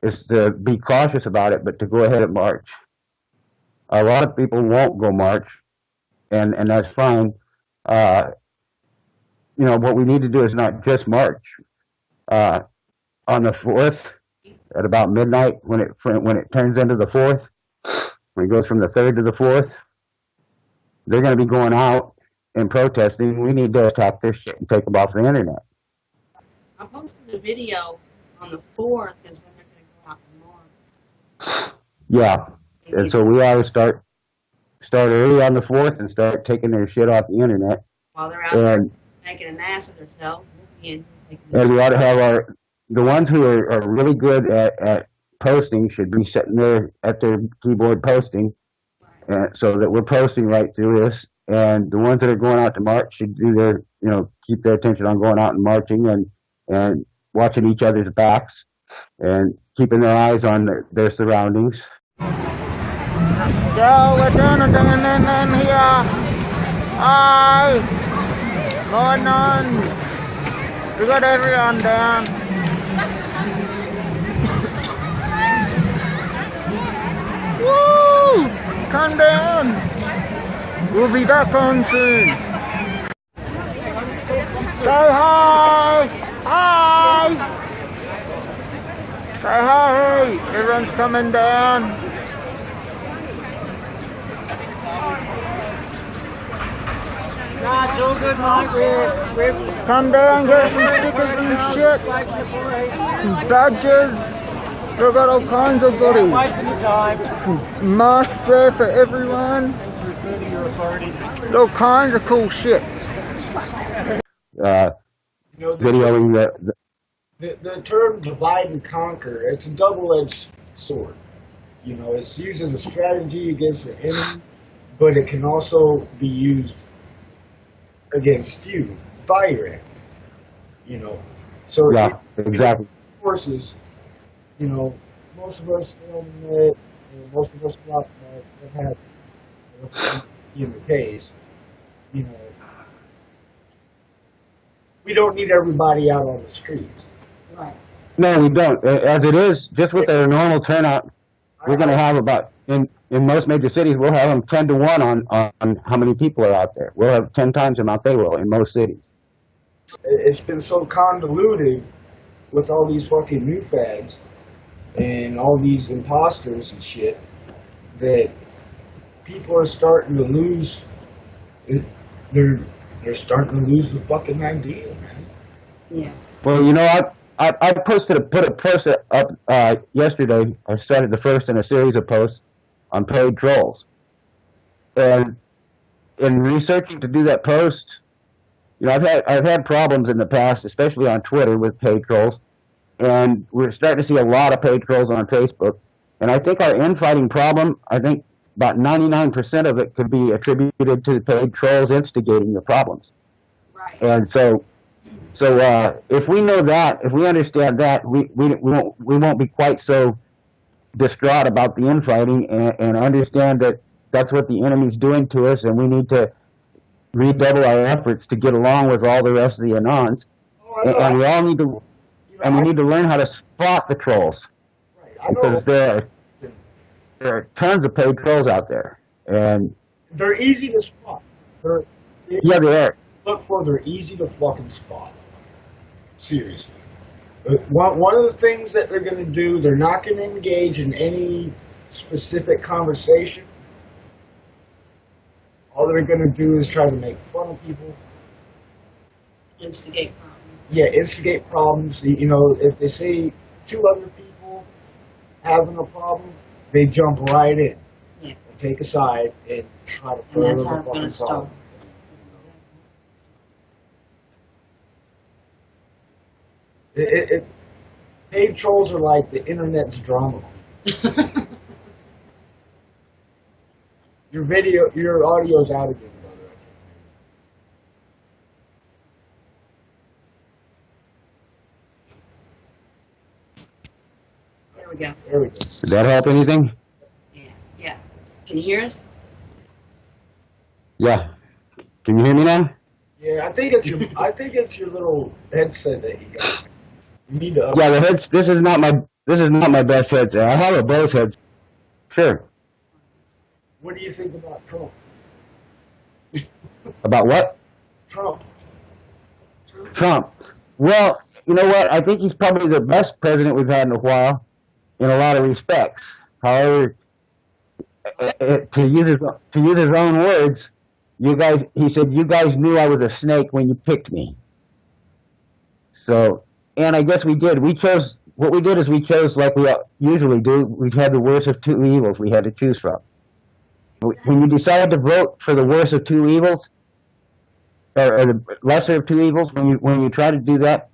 is to be cautious about it, but to go ahead and march. A lot of people won't go march, and that's fine. What we need to do is not just march. On the 4th, at about midnight, when it turns into the 4th, when it goes from the 3rd to the 4th, they're going to be going out and protesting. We need to attack this shit and take them off the internet. I posted a video on the 4th is when they're going to go out and march. Yeah, and so we ought to start early on the 4th and start taking their shit off the internet. While they're out there making an ass of themselves. And we ought to have the ones who are really good at posting should be sitting there at their keyboard posting, so that we're posting right through this. And the ones that are going out to march should do keep their attention on going out and marching and watching each other's backs and keeping their eyes on their surroundings. Yo, we're doing it here. More nuns. We got everyone down. Woo! Come down. We'll be back on soon. Say hi. Hi. Say hi. Everyone's coming down. Nah, it's all good, mate. We're Come down, get some stickers and shit. Some badges. We've got all kinds of goodies. wasting the time. Some masks there for everyone. Refer to your authority. All kinds of cool shit. Videoing The term divide and conquer, it's a double-edged sword. You know, it's used as a strategy against the enemy, but it can also be used against you by your enemy. You know, so yeah, exactly. Forces, you know, most of us stay on the net, and most of us not have in the case. You know, we don't need everybody out on the streets. Right. No, we don't. As it is, just with our normal turnout, we're going to have about, in most major cities, we'll have them 10 to 1 on how many people are out there. We'll have 10 times the amount they will in most cities. It's been so convoluted with all these fucking new fags and all these imposters and shit that people are starting to lose. They're starting to lose the fucking idea, man. Yeah. Well, you know, I put a post up yesterday. I started the first in a series of posts on paid trolls. And in researching to do that post, you know, I've had problems in the past, especially on Twitter with paid trolls, and we're starting to see a lot of paid trolls on Facebook. And I think our infighting problem, I think about 99% of it could be attributed to the paid trolls instigating the problems. Right. And so if we know that, if we understand that, we won't be quite so distraught about the infighting and understand that that's what the enemy's doing to us, and we need to redouble our efforts to get along with all the rest of the Anons. And we all need to, and we need to learn how to spot the trolls, because there are tons of paid trolls out there, and they're easy to spot. Yeah, they are. Look for, they're easy to fucking spot. Seriously. One of the things that they're going to do, they're not going to engage in any specific conversation. All they're going to do is try to make fun of people. Instigate problems. Yeah, instigate problems. You know, if they see two other people having a problem, they jump right in. Yeah. And take a side and try to And further that's the how it's going fucking to start. problem. Paid trolls are like the internet's drama. Your audio's out again, brother. There we go. There we go. Did that help anything? Yeah. Yeah. Can you hear us? Yeah. Can you hear me now? Yeah, I think it's your little headset that you got. You need to Yeah, this is not my best headset. I have a Bose headset. Sure. What do you think about Trump? About what? Trump. Trump. Well, you know what? I think he's probably the best president we've had in a while, in a lot of respects. However, to use his own words, he said, "You guys knew I was a snake when you picked me." So, and I guess we did. We chose like we usually do. We had the worst of two evils we had to choose from. When you decide to vote for the worst of two evils, or the lesser of two evils, when you try to do that,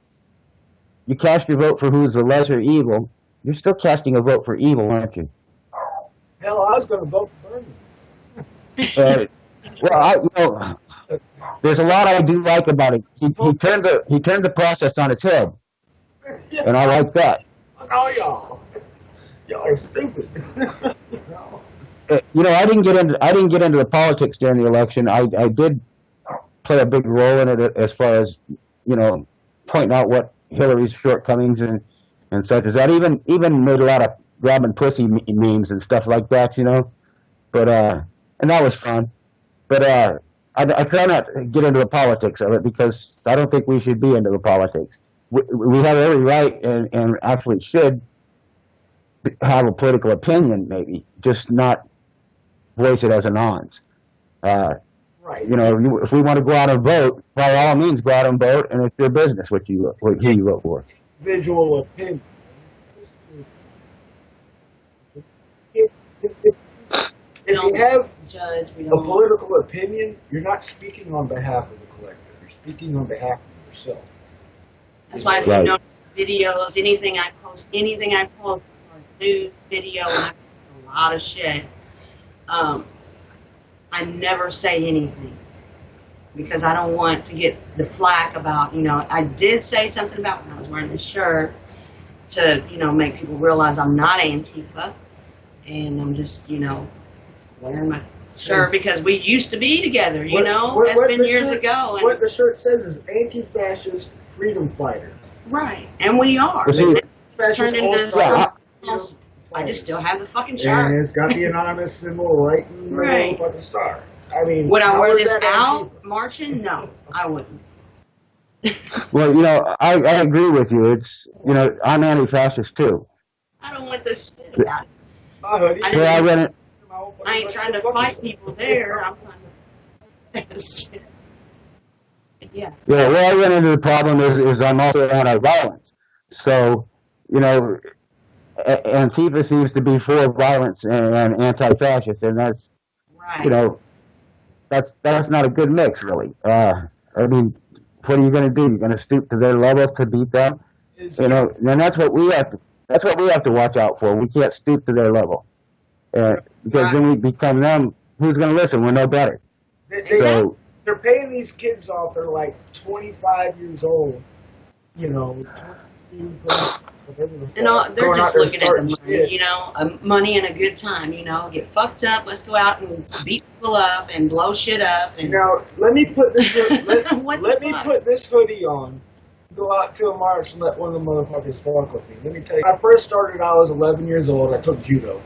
you cast your vote for who's the lesser evil. You're still casting a vote for evil, aren't you? Hell, I was going to vote for Bernie. Well, there's a lot I do like about it. He turned the process on its head, and I like that. Oh, y'all are stupid. You know, I didn't get into the politics during the election. I did play a big role in it as far as, you know, pointing out what Hillary's shortcomings and such as that. Even made a lot of grabbing pussy memes and stuff like that, you know. But and that was fun. But I try not to get into the politics of it because I don't think we should be into the politics. We have every right and actually should have a political opinion, maybe, just not voice it as Anons. Right. You know, if we want to go out and vote, by all means, go out and vote, and it's your business who you vote for. Visual opinion. If you have Judge, we a don't political opinion, you're not speaking on behalf of the collective. You're speaking on behalf of yourself. That's why if Right. you know videos, anything I post as far as news, video, and I post a lot of shit, I never say anything because I don't want to get the flack about, you know, I did say something about when I was wearing this shirt to, you know, make people realize I'm not Antifa and I'm just, you know, wearing my shirt because we used to be together, you know? That's been years ago. What the shirt says is anti-fascist freedom fighter. Right, and we are. Well, see, It's turned into something else. I just still have the fucking shirt. And it's got the anonymous symbol right in the Right. fucking star. I mean, Would I how wear is this that out Antifa? marching? No, I wouldn't. Well, you know, I agree with you. It's, you know, I'm anti-fascist too. I don't want this shit about it. My hoodie. I Well, I just- read it. I ain't trying to fight people there. I'm trying to. Yeah. Yeah, where I run into the problem is I'm also anti-violence. So, you know, Antifa seems to be for violence and anti-fascist, and that's, Right. you know, that's not a good mix, really. I mean, what are you going to do? You're going to stoop to their level to beat them, you know? And that's what we have to watch out for. We can't stoop to their level, because then we become them. Who's going to listen? We're no better. So. They're paying these kids off. They're like 25 years old, you know, 22, whatever the And all, fuck, they're going just out there looking at the starting money, shit. you know, money and a good time, you know, get fucked up, let's go out and beat people up and blow shit up. And Now, let me put this What let the me fuck? put this hoodie on, go out to a march and let one of the motherfuckers fuck with me. Let me tell you, when I first started, I was 11 years old. I took judo,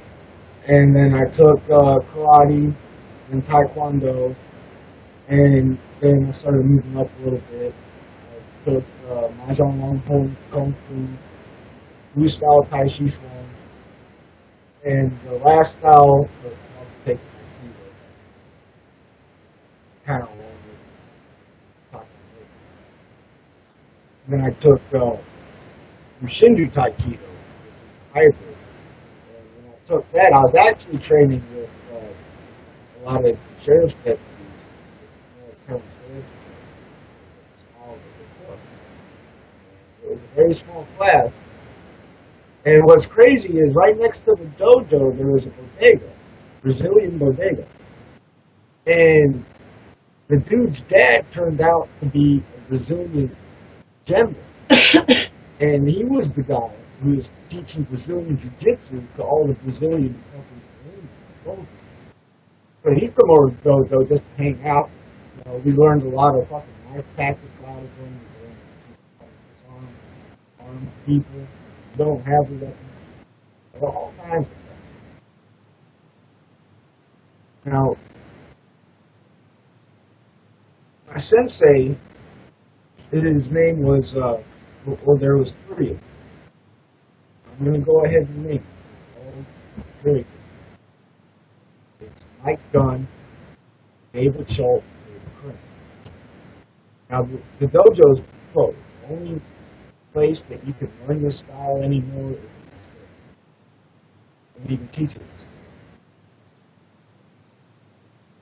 and then I took karate and taekwondo, and then I started moving up a little bit. I took mahjong, long pole, kung fu, Wu style, tai chi chuan, and the last style that I was taking kind of longer. Then I took Mushinju Taikido, which is hybrid. And when I took that, I was actually training with a lot of sheriff's deputies. County sheriff's deputies. Style that they took. It was a very small class. And what's crazy is right next to the dojo, there was a bodega, Brazilian bodega. And the dude's dad turned out to be a Brazilian general. And he was the guy who was teaching Brazilian jiu-jitsu to all the Brazilian fucking soldiers. So he'd come over to the dojo just to hang out. You know, we learned a lot of fucking knife tactics out of him. Disarm people. Don't have the weapons. All kinds of stuff. Now, my sensei, his name was, there was three of them. I'm going to go ahead and name them. All very good. It's Mike Gunn, David Schultz, and David Crane. Now, the dojo is closed. The only place that you can learn this style anymore is in Australia. And even teachers.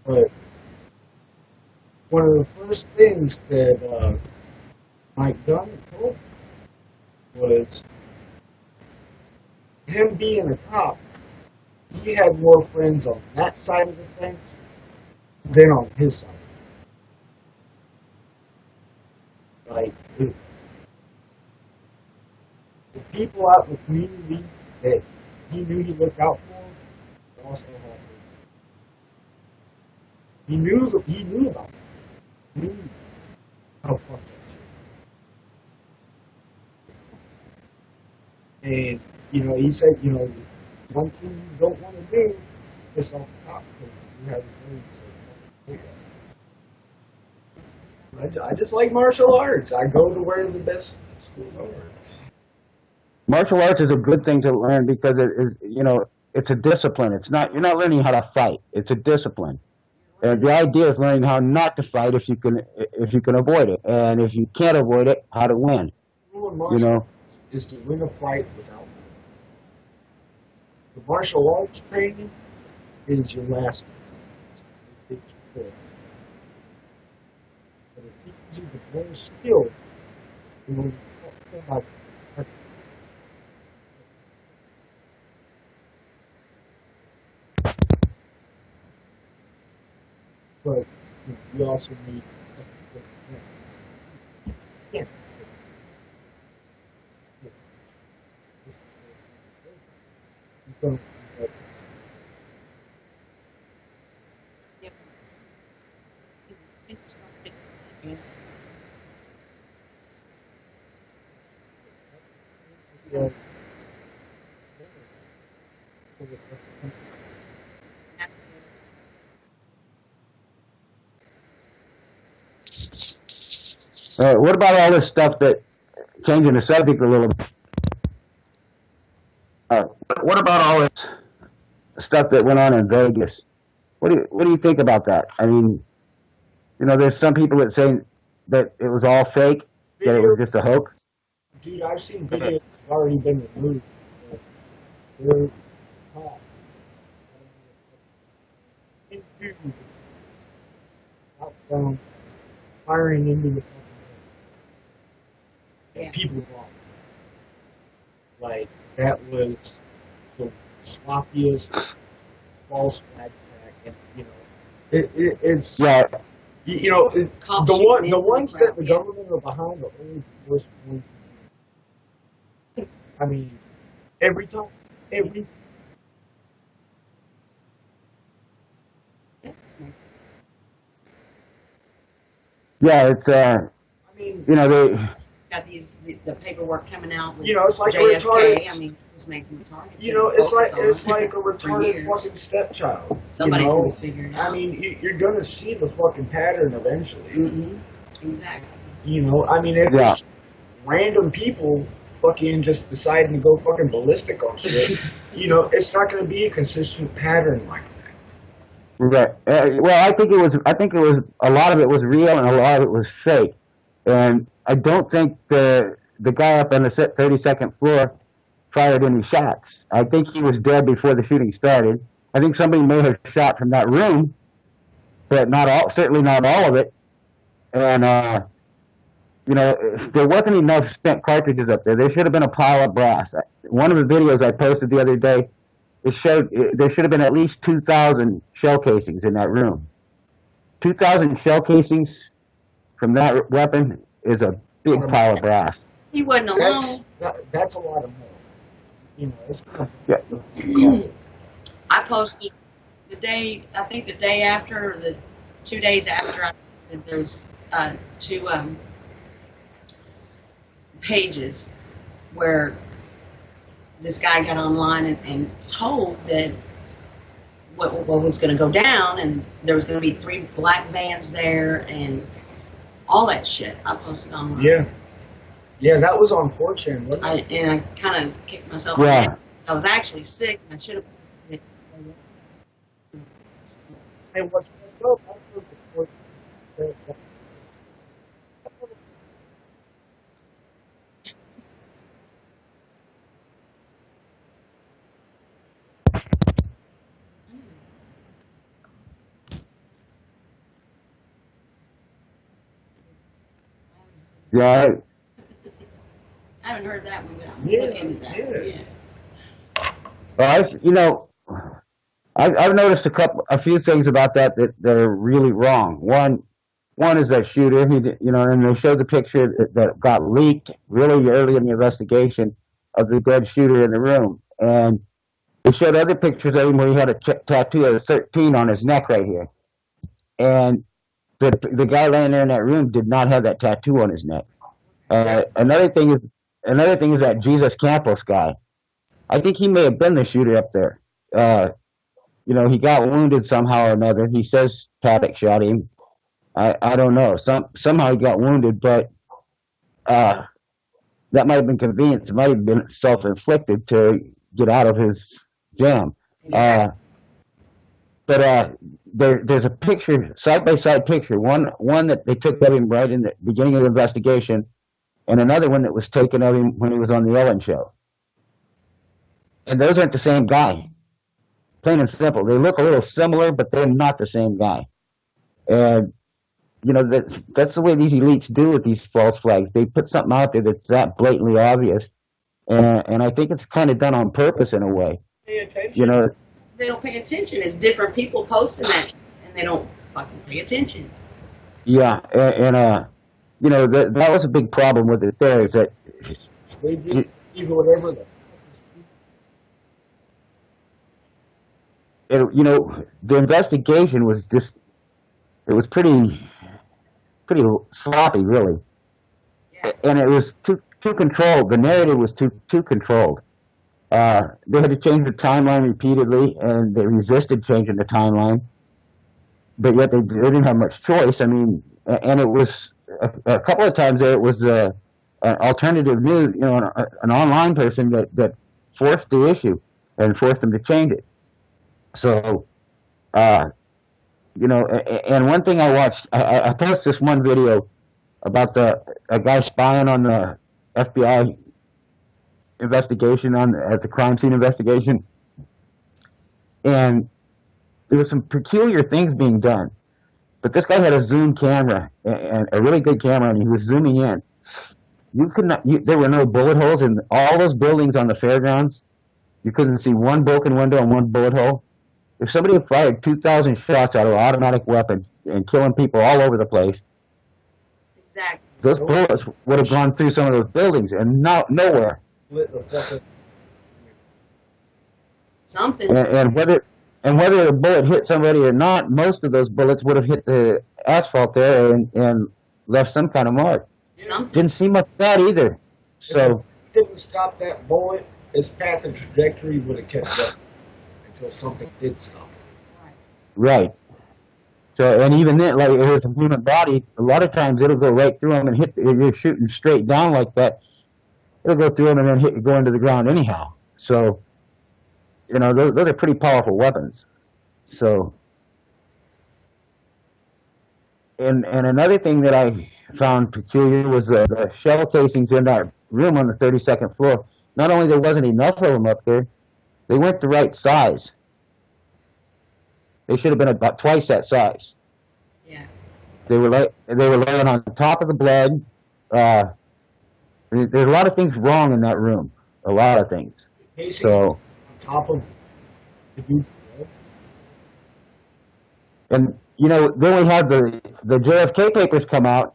But one of the first things that Mike Dunn told me was him being a cop, he had more friends on that side of the fence than on his side. Like, the people out in the community that he knew he looked out for also had. He knew about them. knew how fucked that shit. And he said, one thing you don't want to do is piss off the cop because you have a dream. I just like martial arts. I go to where the best schools are. Martial arts is a good thing to learn because it is, it's a discipline. You're not learning how to fight. It's a discipline. And the idea is learning how not to fight if you can avoid it, and if you can't avoid it, how to win. The rule in martial arts is to win a fight without winning. The martial arts training is your last one. But it teaches you the more skill in order to fight somebody. But you also need yeah. What about all this stuff that, changing the subject a little bit, what about all this stuff that went on in Vegas? What do you think about that? I mean, there's some people that say that it was all fake, that it was just a hoax. Dude, I've seen videos that have already been removed. They're cops. Outbound, firing into the people wrong. Like, that was the sloppiest false flag attack. And, it's right. The ones that the government are behind are always the worst ones. I mean, every time. Yeah, it's I mean, they got the paperwork coming out with it's like JFK. a retarded. I mean, it's making target. It's like a retarded fucking stepchild. Somebody's gonna figure it out. I mean, you're gonna see the fucking pattern eventually. Mm-hmm. Exactly. I mean, if it's random people fucking just deciding to go fucking ballistic on shit, it's not gonna be a consistent pattern like that. Right. Well, I think it was a lot of it was real and a lot of it was fake, and I don't think the guy up on the 32nd floor fired any shots. I think he was dead before the shooting started. I think somebody may have shot from that room, but certainly not all of it. And there wasn't enough spent cartridges up there. There should have been a pile of brass. One of the videos I posted the other day, it showed there should have been at least 2,000 shell casings in that room. 2,000 shell casings from that weapon is a big pile of brass. He wasn't alone. That's a lot of money. It's kind of, I posted the day after, or the 2 days after, I said there's two pages where this guy got online and told that what was going to go down, and there was going to be 3 black vans there and all that shit. I posted online. Yeah, that was on 4chan, wasn't it? And I kind of kicked myself. Yeah. I was actually sick, and I should have posted it. And what's dope, I heard the Yeah. I haven't heard that one, but I'm looking into that. Yeah. Well, I've noticed a few things about that are really wrong. One is that shooter, and they showed the picture that got leaked really early in the investigation of the dead shooter in the room, and they showed other pictures of him where he had a tattoo of 13 on his neck right here, and the guy laying there in that room did not have that tattoo on his neck. Another thing is that Jesus Campos guy. I think he may have been the shooter up there. You know, he got wounded somehow or another. He says Paddock shot him. I don't know. Somehow he got wounded, but that might have been convenience. It might have been self-inflicted to get out of his jam. But there's a picture, side-by-side picture. One that they took of him right in the beginning of the investigation, and another one that was taken of him when he was on the Ellen show. And those aren't the same guy. Plain and simple. They look a little similar, but they're not the same guy. And you know, that's the way these elites do with these false flags. They put something out there that's that blatantly obvious, and I think it's kind of done on purpose in a way. You know, they don't pay attention. It's different people posting that, and they don't fucking pay attention. Yeah, and you know, that was a big problem with it. There is that they just do whatever. You know, the investigation was just, it was pretty sloppy, really. Yeah. And it was too controlled. The narrative was too controlled. They had to change the timeline repeatedly, and they resisted changing the timeline. But yet they didn't have much choice. I mean, and it was a couple of times there. It was an alternative news, you know, an online person that forced the issue and forced them to change it. So, you know, and one thing I watched, I posted this one video about a guy spying on the FBI investigation at the crime scene investigation, and there were some peculiar things being done. But this guy had a zoom camera, and a really good camera, and he was zooming in. You could not. There were no bullet holes in all those buildings on the fairgrounds. You couldn't see one broken window and one bullet hole. If somebody had fired 2,000 shots out of an automatic weapon and killing people all over the place, exactly, those bullets would have gone through some of those buildings and nowhere. Something. And whether the bullet hit somebody or not, most of those bullets would have hit the asphalt there and left some kind of mark. Something. Didn't see much of that either. So if it didn't stop that bullet, its path and trajectory would have kept up until something did stop it. Right. So, and even then, like, if it's a human body, a lot of times it'll go right through them and hit. If you're shooting straight down like that, it'll go through them and then go into the ground anyhow. So, you know, those are pretty powerful weapons. So, and another thing that I found peculiar was the shell casings in that room on the 32nd floor. Not only there wasn't enough of them up there, they weren't the right size. They should have been about twice that size. Yeah. They were laying on top of the blood. There's a lot of things wrong in that room. A lot of things. So on top of the dude's blood. And you know, then we had the JFK papers come out,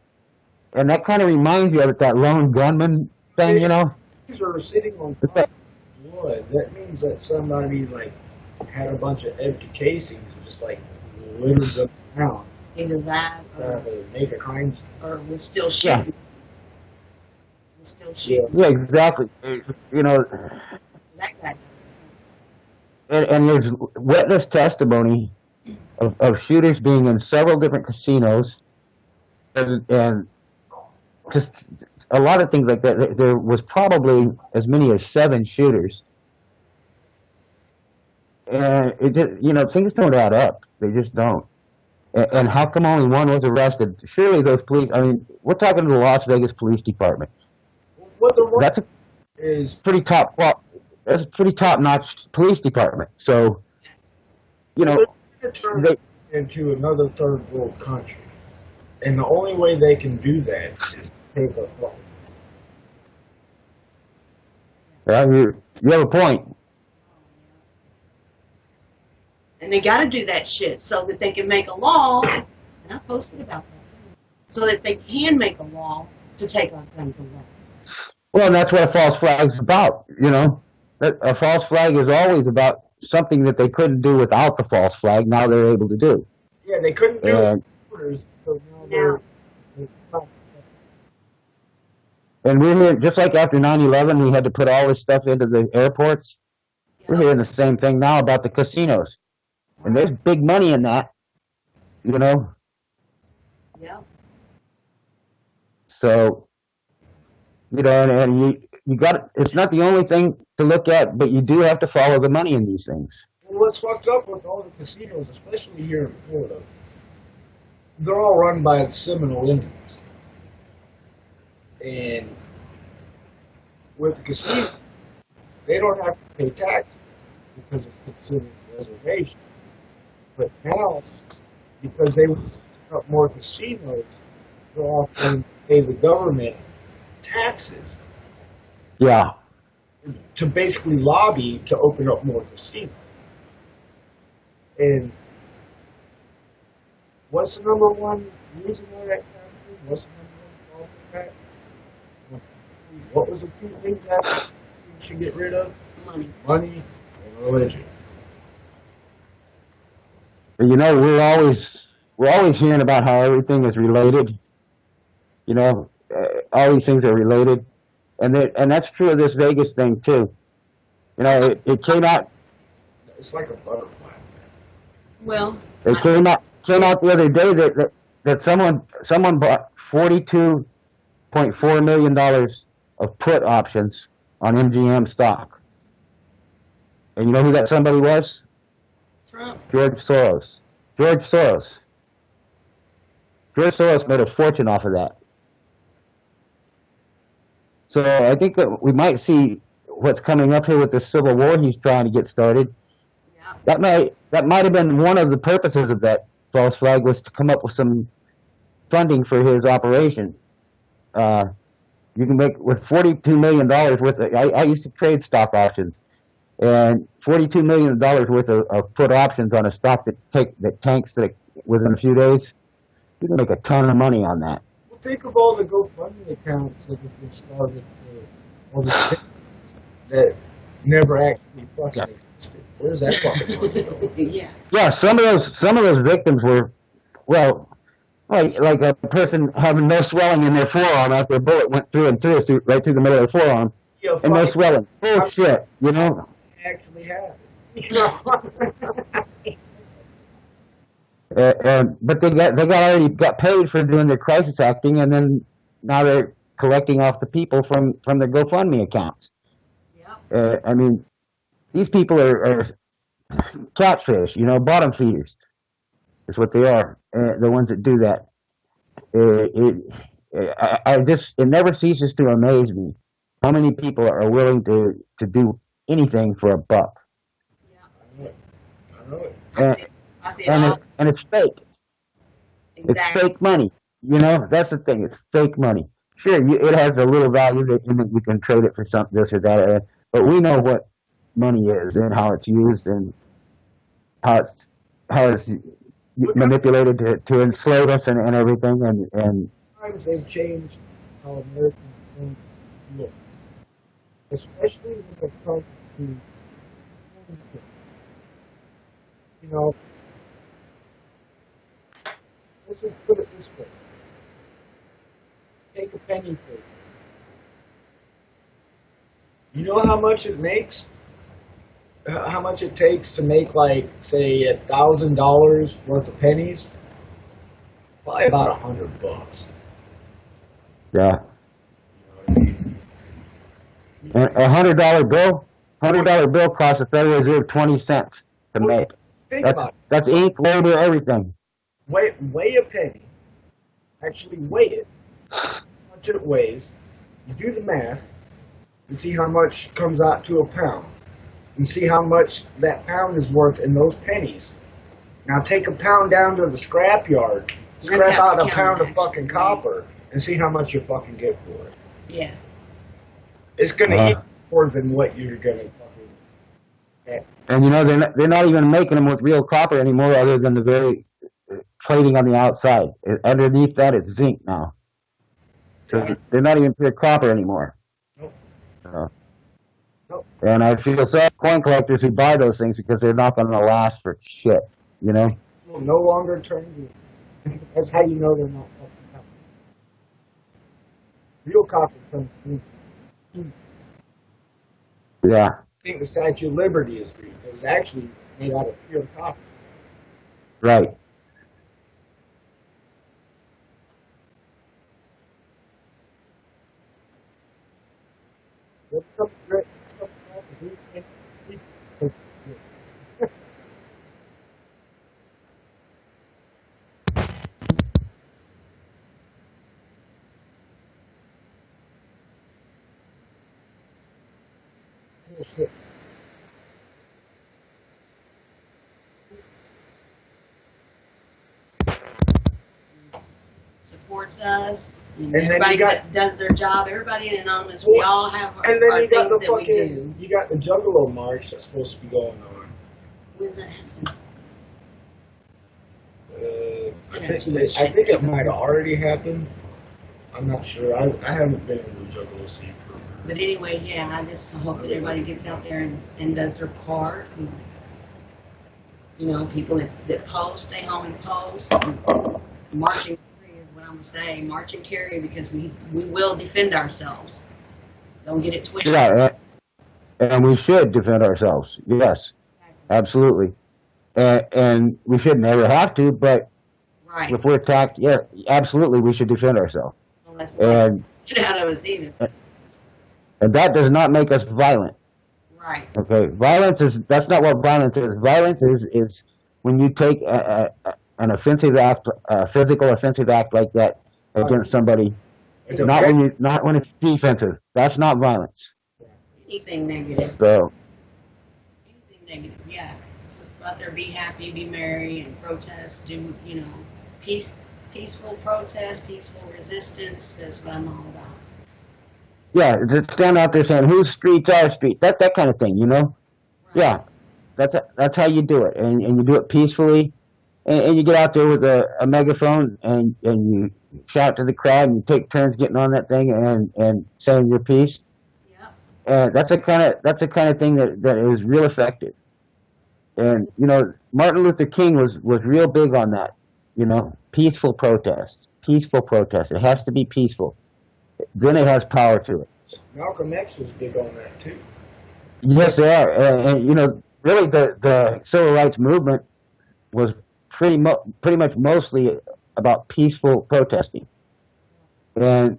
and that kind of reminds you of that lone gunman thing, you know. These are sitting on top of blood. That means that somebody like had a bunch of empty casings and just like littered them around. Either that or make a crime, or we're still shooting. Yeah. We're still shooting. Yeah, exactly. You know, that guy. And there's witness testimony of shooters being in several different casinos, and just a lot of things like that. There was probably as many as 7 shooters. And it just, you know, things don't add up. They just don't. And how come only one was arrested? Surely those police, I mean, we're talking to the Las Vegas Police Department. That's a pretty top-notch police department. So, you know, they into another third world country. And the only way they can do that is take a vote. Yeah, you have a point. And they got to do that shit so that they can make a law, and I posted about that, so that they can make a law to take our guns away. Well, and that's what a false flag is about, you know. A false flag is always about something that they couldn't do without the false flag, now they're able to do. Yeah, they couldn't do it orders, so now Now, they're And we're hearing, just like after 9/11, we had to put all this stuff into the airports. We're hearing the same thing now about the casinos. And there's big money in that, you know? yeah. So, you know, and you got, it's not the only thing to look at, but you do have to follow the money in these things. Well, what's fucked up with all the casinos, especially here in Florida, they're all run by the Seminole Indians. And with the casino, they don't have to pay taxes because it's considered a reservation. But now, because they want to up more casinos, they're offering to pay the government taxes Yeah. to basically lobby to open up more casinos. And what's the number one reason why that's happening? What's the number one problem with that? What was the two things that we should get rid of? Money and religion. You know, we're always hearing about how everything is related. You know, all these things are related, and that's true of this Vegas thing too. You know, it came out. It's like a butterfly. Well, It came out the other day that someone bought $42.4 million of put options on MGM stock. And you know who that somebody was? Trump. George Soros. George Soros made a fortune off of that. So I think that we might see what's coming up here with this civil war he's trying to get started. That might have been one of the purposes of that false flag, was to come up with some funding for his operation. You can make with $42 million worth of, I used to trade stock options, and $42 million worth of put options on a stock that tanks within a few days. You can make a ton of money on that. Well, think of all the GoFundMe accounts that have been started for all the things that never actually fucking existed. Where's that fucking money going? Yeah, some of those victims were, well, like a person having no swelling in their forearm after a bullet went through and right through the middle of their forearm, Yeah, and no swelling. Bullshit, you know. Actually have it. You know? But they already got paid for doing their crisis acting, and then now they're collecting off the people from their GoFundMe accounts. I mean, these people are catfish, you know, bottom feeders. Is what they are. The ones that do that. It never ceases to amaze me how many people are willing to do anything for a buck. I know it. I see it all. And it's fake. Exactly. It's fake money. You know, that's the thing. It's fake money. Sure, it has a little value that you can trade it for something, this or that. But we know what money is and how it's used and how it's manipulated to enslave us and everything. And Sometimes they've changed how American things look, especially when it comes to, you know, let's just put it this way. Take a penny, please. You know how much it makes? How much it takes to make, like, say, $1,000 worth of pennies? Probably about $100. yeah. And a $100 bill costs the Federal Reserve 20 cents to make. Think about it. That's ink, labor, everything. Weigh a penny. Actually weigh it. How much it weighs. You do the math and see how much comes out to a pound. And see how much that pound is worth in those pennies. Now take a pound down to the scrap yard, scrap out a pound of fucking copper, and see how much you fucking get for it. Yeah. It's gonna eat more than what you're gonna fucking get. And you know, they're not even making them with real copper anymore, other than the very plating on the outside. Underneath that, it's zinc now. So they're not even pure copper anymore. Nope. Nope. And I feel sorry for coin collectors who buy those things because they're not going to last for shit, you know? Will no longer turn green. That's how you know they're not fucking cops. Real cops are coming through. Yeah. I think the Statue of Liberty is green. It was actually made out of pure copper. Right. There's some great some else that we can't keep. Shit. Supports us, and then everybody you got- that does their job. Everybody in Anonymous, we all have our, And then our you got things the that we do. fucking, you got the Juggalo March that's supposed to be going on. When's that happen? I think it might have already happened. I'm not sure. I haven't been in the Juggalo scene. But anyway, yeah, I just hope that everybody gets out there and does their part. And, you know, people that post, stay home and post. And march and carry is what I'm going to say. March and carry, because we will defend ourselves. Don't get it twisted. Yeah, and we should defend ourselves. Yes, absolutely. And we shouldn't ever have to, but Right. if we're attacked, yeah, absolutely, we should defend ourselves. Well, that's not And get out of us either. and that does not make us violent. Right. Okay, that's not what violence is. Violence is when you take an offensive act, a physical offensive act like that against somebody, not when it's defensive. That's not violence. Anything negative. So Anything negative, yeah. Let's go out there, be happy, be merry, and protest. Do, you know, peaceful protest, peaceful resistance. That's what I'm all about. yeah, just stand out there saying whose street's our street. That kind of thing, you know. Right. Yeah, that's how you do it, and you do it peacefully, and you get out there with a megaphone and you shout to the crowd and you take turns getting on that thing and saying your piece. Yeah. That's the kind of thing that is real effective. And you know, Martin Luther King was real big on that. You know, peaceful protests. It has to be peaceful. Then it has power to it. Malcolm X was big on that too. Yes, they are. And you know, really, the civil rights movement was pretty much mostly about peaceful protesting. And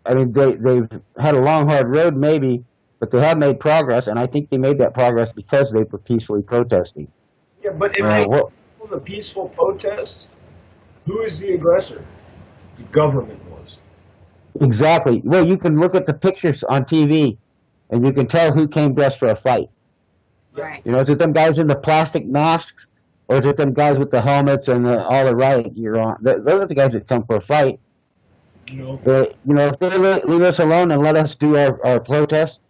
I mean, they've had a long, hard road, maybe, but they have made progress, and I think they made that progress because they were peacefully protesting. Yeah, but if they was a peaceful protest, who is the aggressor? The government was. Exactly. Well, you can look at the pictures on TV, and you can tell who came dressed for a fight. Right. You know, is it them guys in the plastic masks, or is it them guys with the helmets and all the riot gear on? Those are the guys that come for a fight. You know, if they leave us alone and let us do our protest,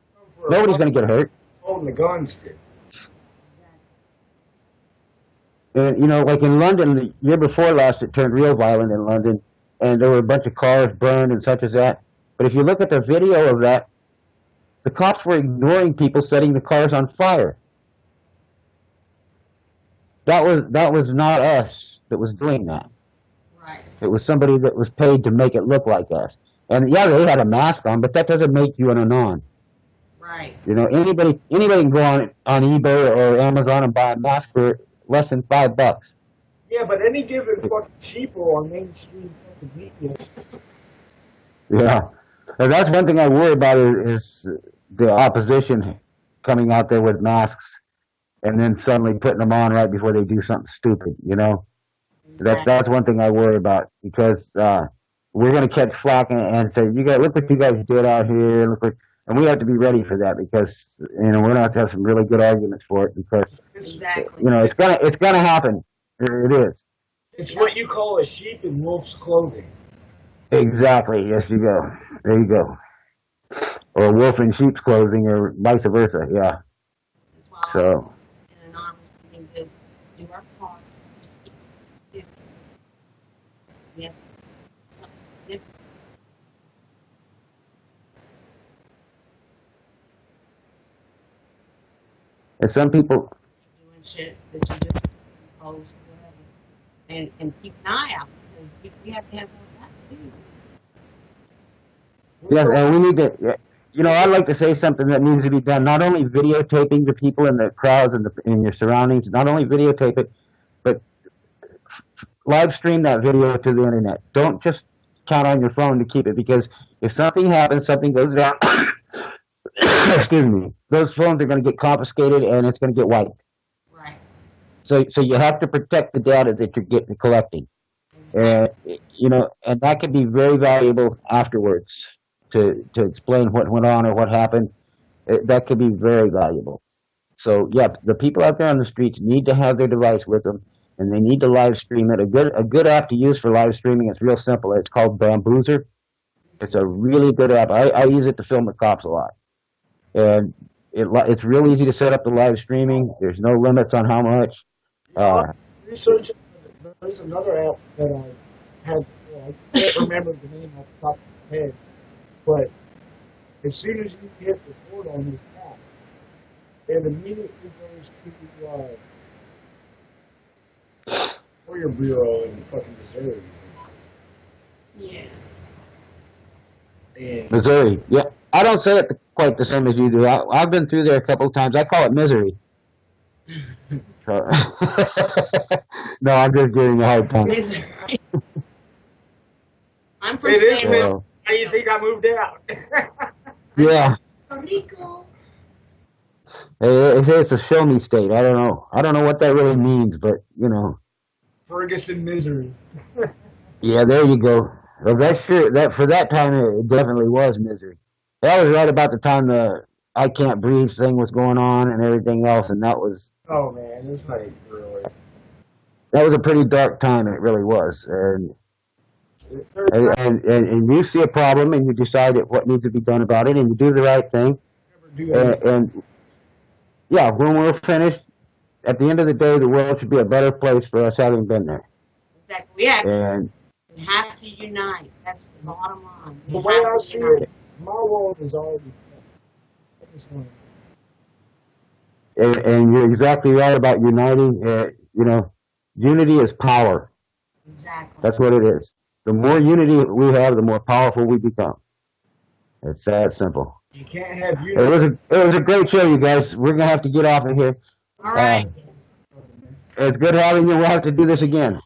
nobody's going to get hurt. Holding the guns did. And, you know, like in London, the year before last, it turned real violent in London, and there were a bunch of cars burned and such as that. But if you look at the video of that, the cops were ignoring people setting the cars on fire. That was not us that was doing that. Right. It was somebody that was paid to make it look like us. And yeah, they had a mask on, but that doesn't make you an Anon. Right. You know, anybody can go on eBay or Amazon and buy a mask for less than $5. Yeah, but any given fucking sheeple on mainstream fucking media. Yeah, and that's one thing I worry about is the opposition coming out there with masks and then suddenly putting them on right before they do something stupid. You know, that's one thing I worry about, because we're going to catch flack and say, "You guys, look what you guys did out here." And we have to be ready for that, because you know we're going to have some really good arguments for it, because Exactly. you know it's gonna happen. It is. It's what you call a sheep in wolf's clothing. Exactly. Yes, you go. There you go. Or wolf in sheep's clothing, or vice versa. Yeah. That's why So. in Anonymous, we need to do our part. Just keep doing it. We have something different. And some people. Doing shit that you do, post, whatever. And keep an eye out. We have to have more of that too. Yes, and we need to, you know, I'd like to say something that needs to be done. Not only videotaping the people in the crowds and in your surroundings, not only videotape it, but live stream that video to the internet. Don't just count on your phone to keep it, because if something happens, something goes down, excuse me, those phones are going to get confiscated and it's going to get wiped. Right. So you have to protect the data that you're collecting. You know, and that could be very valuable afterwards to explain what went on or what happened. That could be very valuable. So yeah, the people out there on the streets need to have their device with them, and they need to live stream it. A good app to use for live streaming is real simple. It's called Bamboozer. It's a really good app. I use it to film the cops a lot, and it's real easy to set up the live streaming. There's no limits on how much. Research. There's another app that I have. I can't remember the name off the top of my head, but as soon as you hit record on this app, it immediately goes to Warrior Bureau in fucking Missouri. Yeah. And Missouri, yeah. I don't say it quite the same as you do. I've been through there a couple of times. I call it misery. No, I'm just giving you a hard time. Misery. I'm from it is San Misery. How do you think I moved out? Yeah. Rico. They say it's a show me state. I don't know. I don't know what that really means, but you know. Ferguson, Missouri. Yeah, there you go. Well, that's sure. That for that time, it definitely was misery. That was right about the time the I can't breathe thing was going on and everything else, and that was. Oh man, it's like really. That was a pretty dark time. It really was, and you see a problem and you decide what needs to be done about it, and you do the right thing. And yeah, when we're finished, at the end of the day, the world should be a better place for us having been there. Exactly. Yeah. And we have to unite. That's the bottom line. The way I see it, my world is already done. And you're exactly right about uniting. You know, unity is power. Exactly. That's what it is. The more unity we have, the more powerful we become. It's that simple. You can't have unity. It was a great show, you guys. We're going to have to get off of here. All right. It's good having you. We'll have to do this again.